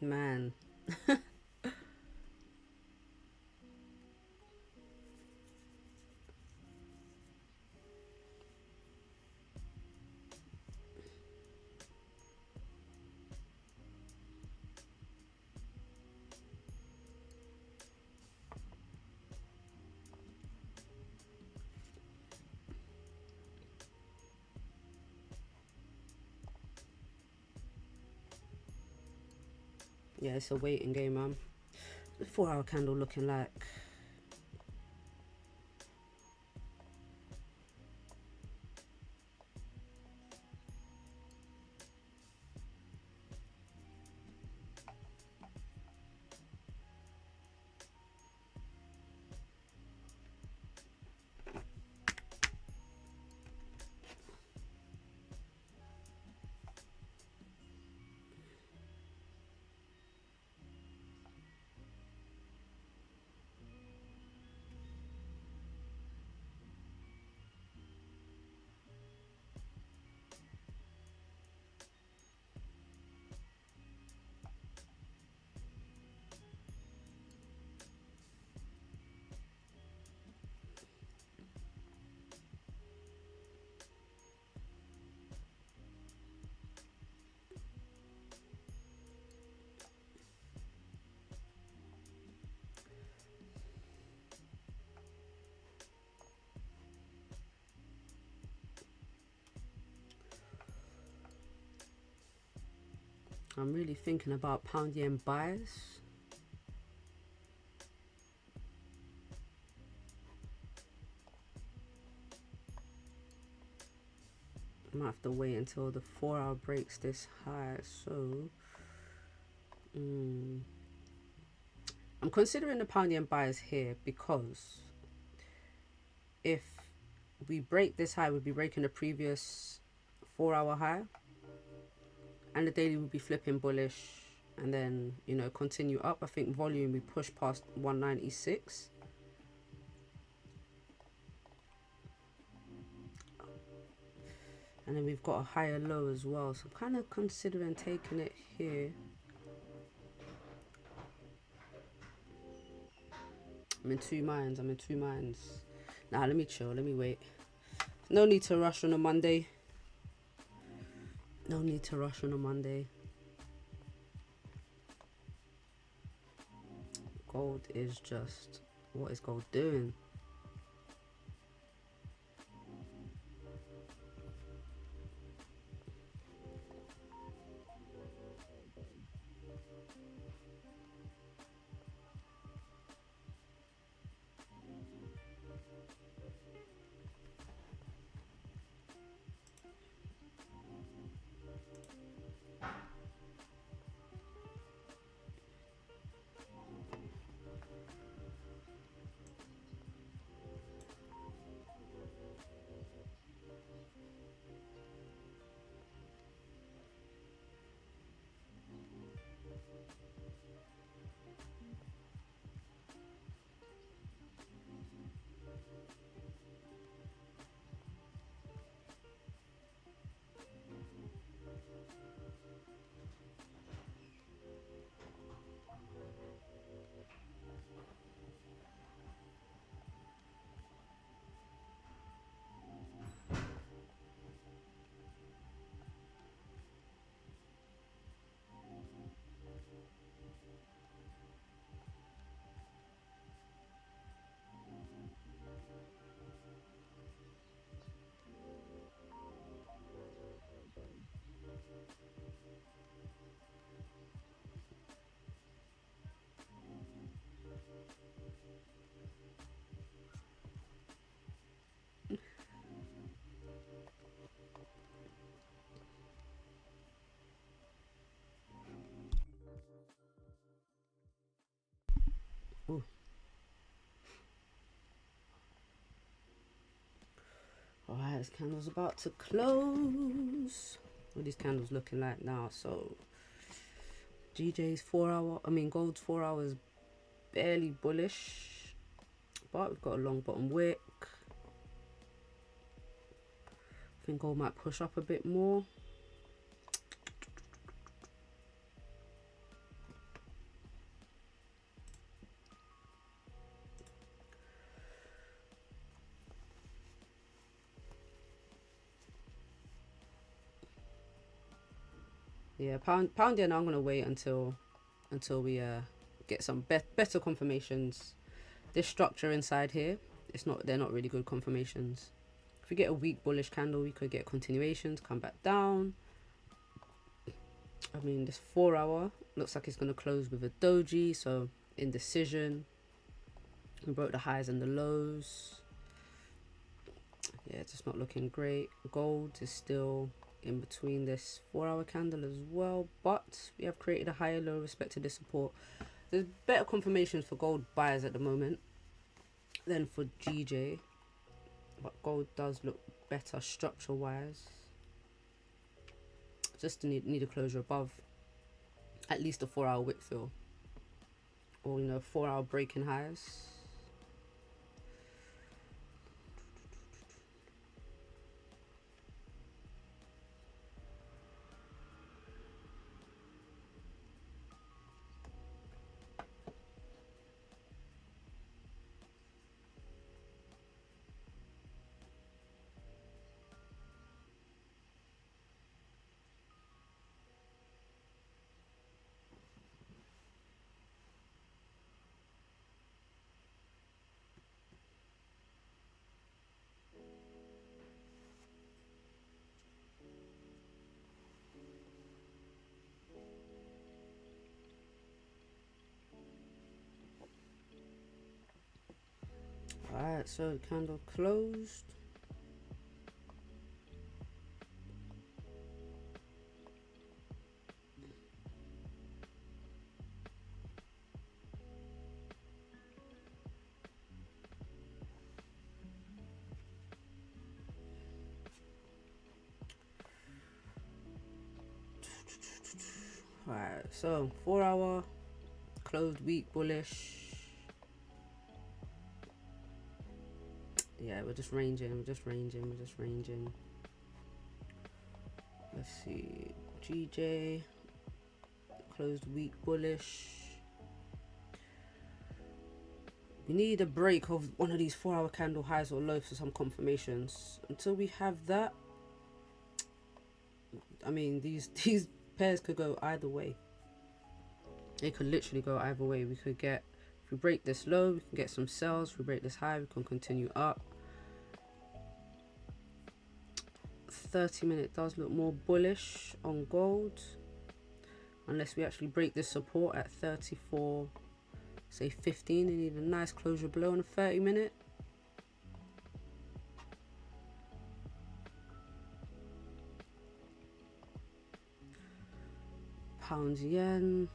Man. Yeah, it's a waiting game, man. The 4-hour candle looking like. I'm really thinking about pound yen buys. I might have to wait until the 4-hour breaks this high. So I'm considering the pound yen buys here because if we break this high, we'd be breaking the previous 4-hour high, and the daily would be flipping bullish, and then, you know, continue up. I think volume we push past 196. And then we've got a higher low as well, so I'm kind of considering taking it here. I'm in two minds. Nah, let me chill, let me wait. No need to rush on a Monday. Gold is just, what is gold doing? Ooh. Alright, this candle's about to close. What are these candles looking like now? So GJ's 4-hour, gold's 4 hours barely bullish, but we've got a long bottom wick. I think gold might push up a bit more. Yeah, pound yen. I'm gonna wait until we get some better confirmations. This structure inside here, they're not really good confirmations. If we get a weak bullish candle, we could get continuations, come back down. I mean, this 4 hour looks like it's going to close with a doji, so indecision. We broke the highs and the lows. Yeah, it's just not looking great. Gold is still in between this 4 hour candle as well, but we have created a higher low, respected this support. There's better confirmations for gold buyers at the moment than for GJ, but gold does look better structure wise. Just need a closure above at least a 4 hour wick fill, or 4 hour breaking highs. Alright, so the candle closed. Alright, so 4 hour closed weak bullish. Yeah, we're just ranging. Let's see, GJ closed weak bullish. We need a break of one of these 4 hour candle highs or lows for some confirmations. Until we have that, I mean, these pairs could go either way. They could literally go either way. We could get, if we break this low, we can get some sells. If we break this high, we can continue up. 30-minute does look more bullish on gold, unless we actually break this support at 34, say 15, and need a nice closure below on a 30-minute. Pounds yen.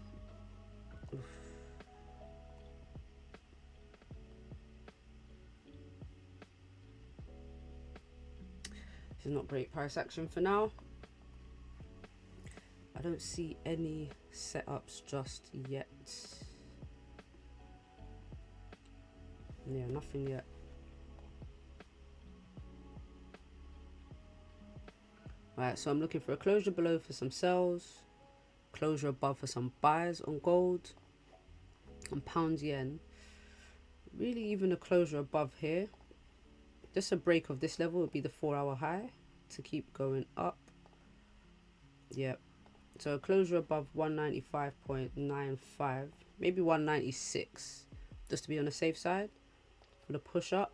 Oof. This is not great price action for now. I don't see any setups just yet. Yeah, nothing yet. Right, so I'm looking for a closure below for some sells, closure above for some buys on gold, and pounds yen. Really, even a closure above here. Just a break of this level would be the 4 hour high to keep going up. Yep. So a closure above 195.95, maybe 196, just to be on the safe side for the push up.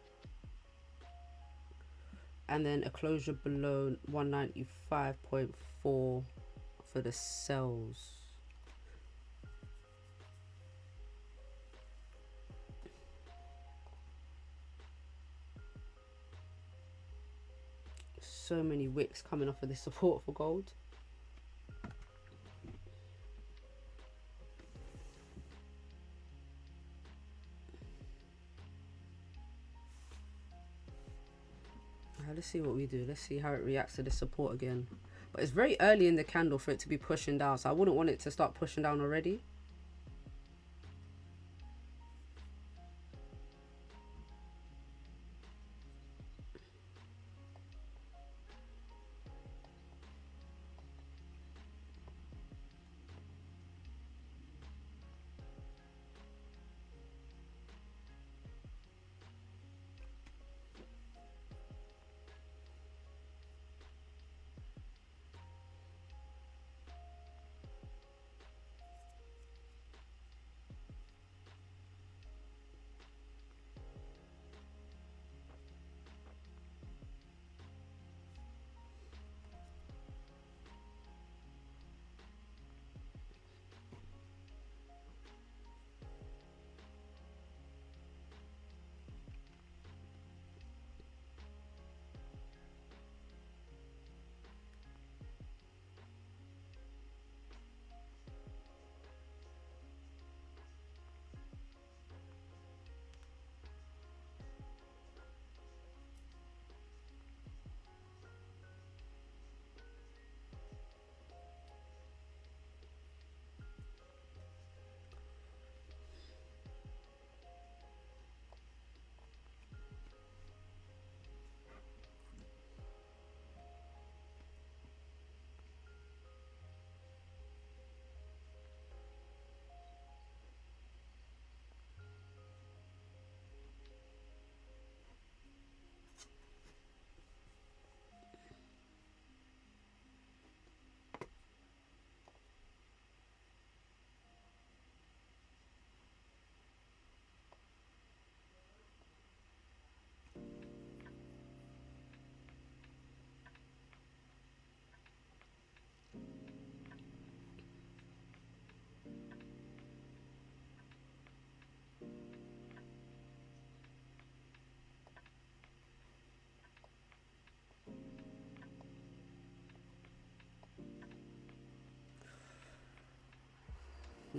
And then a closure below 195.4 for the sells. So many wicks coming off of this support for gold. Let's see what we do. Let's see how it reacts to this support again. But it's very early in the candle for it to be pushing down, so I wouldn't want it to start pushing down already.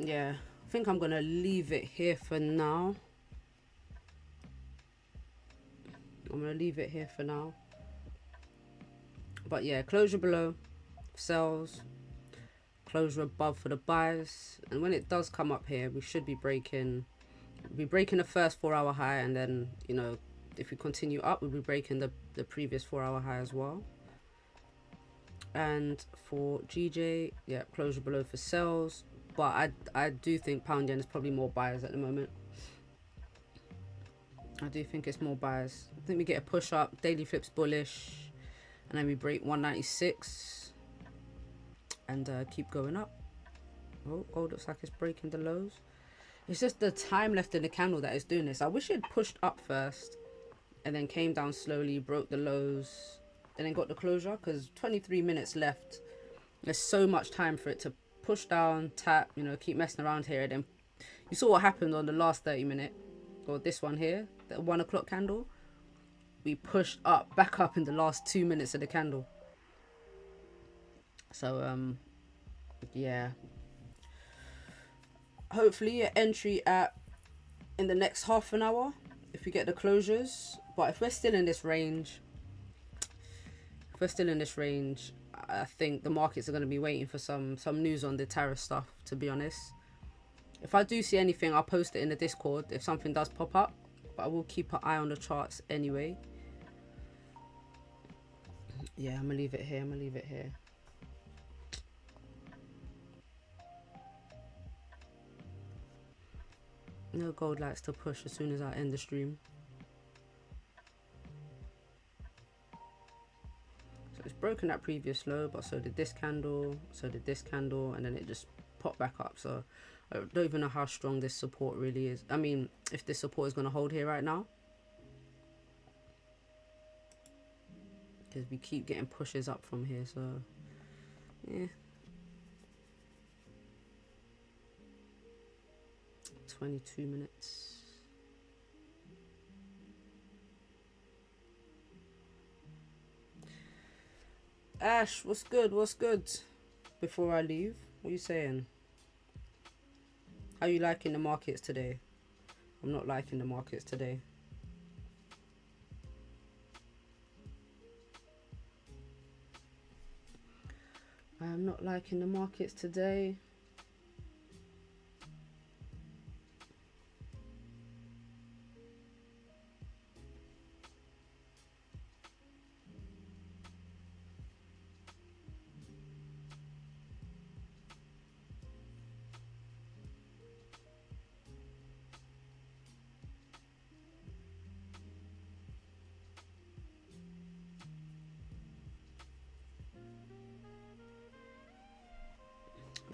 Yeah, I think I'm gonna leave it here for now. But yeah, closure below sells, closure above for the buys, and when it does come up here, we should be breaking the first 4-hour high, and then, you know, if we continue up, we'll be breaking the previous 4-hour high as well. And for GJ, yeah, closure below for sells, but I do think pound yen is probably more buyers at the moment. I do think it's more buyers. I think we get a push up, daily flips bullish, and then we break 196 and keep going up. Oh, gold looks like it's breaking the lows. It's just the time left in the candle that is doing this. I wish it had pushed up first and then came down slowly, broke the lows, and then got the closure, because 23 minutes left. There's so much time for it to push down, tap, you know, keep messing around here. And then you saw what happened on the last 30-minute, or this one here, the 1 o'clock candle. We pushed up, back up in the last 2 minutes of the candle. So, yeah. Hopefully an entry at in the next half an hour if we get the closures. But if we're still in this range, I think the markets are going to be waiting for some news on the tariff stuff, to be honest. If I do see anything, I'll post it in the Discord if something does pop up, but I will keep an eye on the charts anyway. Yeah, I'm gonna leave it here. No, gold likes to push as soon as I end the stream. So it's broken that previous low, but so did this candle, and then it just popped back up. So I don't even know how strong this support really is. I mean, if this support is going to hold here right now, because we keep getting pushes up from here. So yeah, 22 minutes. Ash, what's good? Before I leave, what are you saying? How are you liking the markets today? I'm not liking the markets today. I'm not liking the markets today.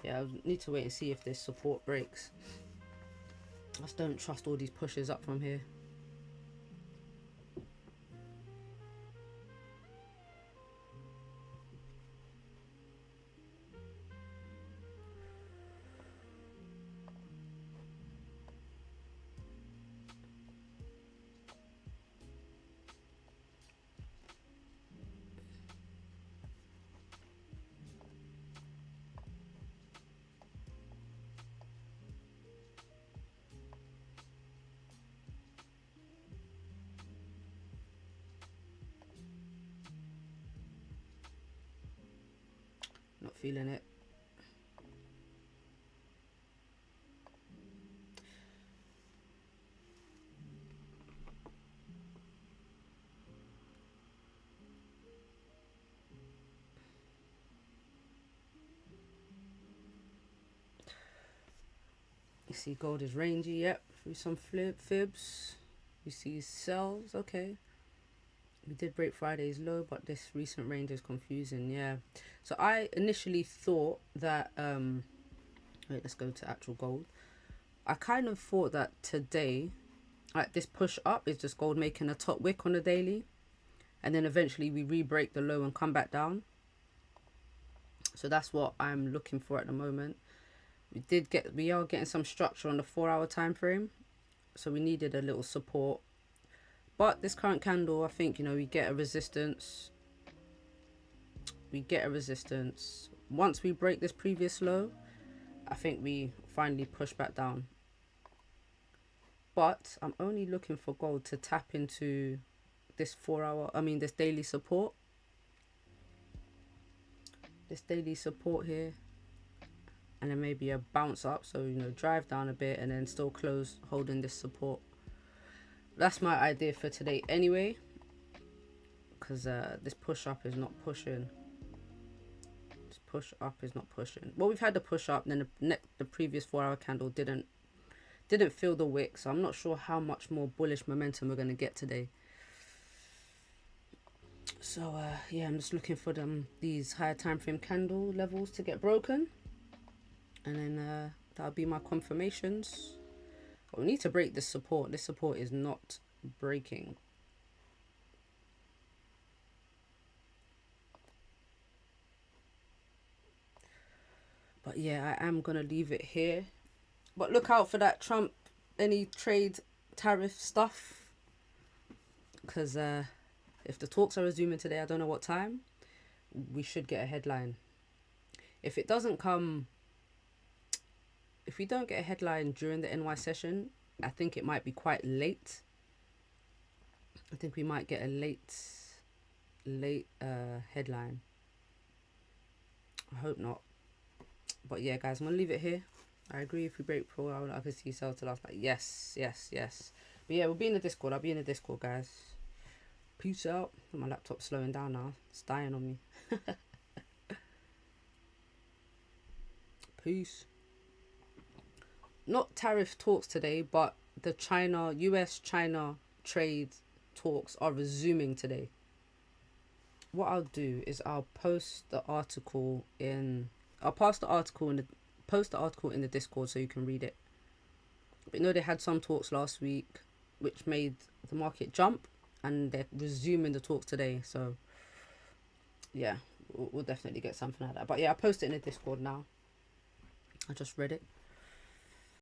Yeah, I need to wait and see if this support breaks. I just don't trust all these pushes up from here. Not feeling it. You see gold is rangy, yep, through some fibs. You see sells, okay. We did break Friday's low, but this recent range is confusing, yeah. So I initially thought that, wait, let's go to actual gold. I kind of thought that today, like this push up is just gold making a top wick on the daily, and then eventually we re-break the low and come back down. So that's what I'm looking for at the moment. We are getting some structure on the 4-hour time frame, so we needed a little support. But this current candle, I think, you know, we get a resistance. Once we break this previous low, I think we finally push back down. But I'm only looking for gold to tap into this this daily support. This daily support here. And then maybe a bounce up. So, you know, drive down a bit and then still close holding this support. That's my idea for today anyway. Because this push up is not pushing. This push up is not pushing. Well, we've had the push up, and then the previous 4-hour candle didn't fill the wick, so I'm not sure how much more bullish momentum we're going to get today. So yeah, I'm just looking for these higher time frame candle levels to get broken, and then that'll be my confirmations. But we need to break this support. This support is not breaking. But yeah, I am gonna leave it here. But look out for that Trump, any trade tariff stuff. Because if the talks are resuming today, I don't know what time, we should get a headline. If it doesn't come, if we don't get a headline during the NY session, I think it might be quite late. I think we might get a late headline. I hope not. But yeah, guys, I'm going to leave it here. I agree, if we break pro, I can see sell to last. Like, yes. But yeah, we'll be in the Discord. I'll be in the Discord, guys. Peace out. My laptop's slowing down now. It's dying on me. Peace. Not tariff talks today, but the US-China trade talks are resuming today. What I'll do is I'll post the article in... post the article in the Discord so you can read it. But you know, they had some talks last week which made the market jump, and they're resuming the talks today. So yeah, we'll definitely get something like that. But yeah, I'll post it in the Discord now. I just read it.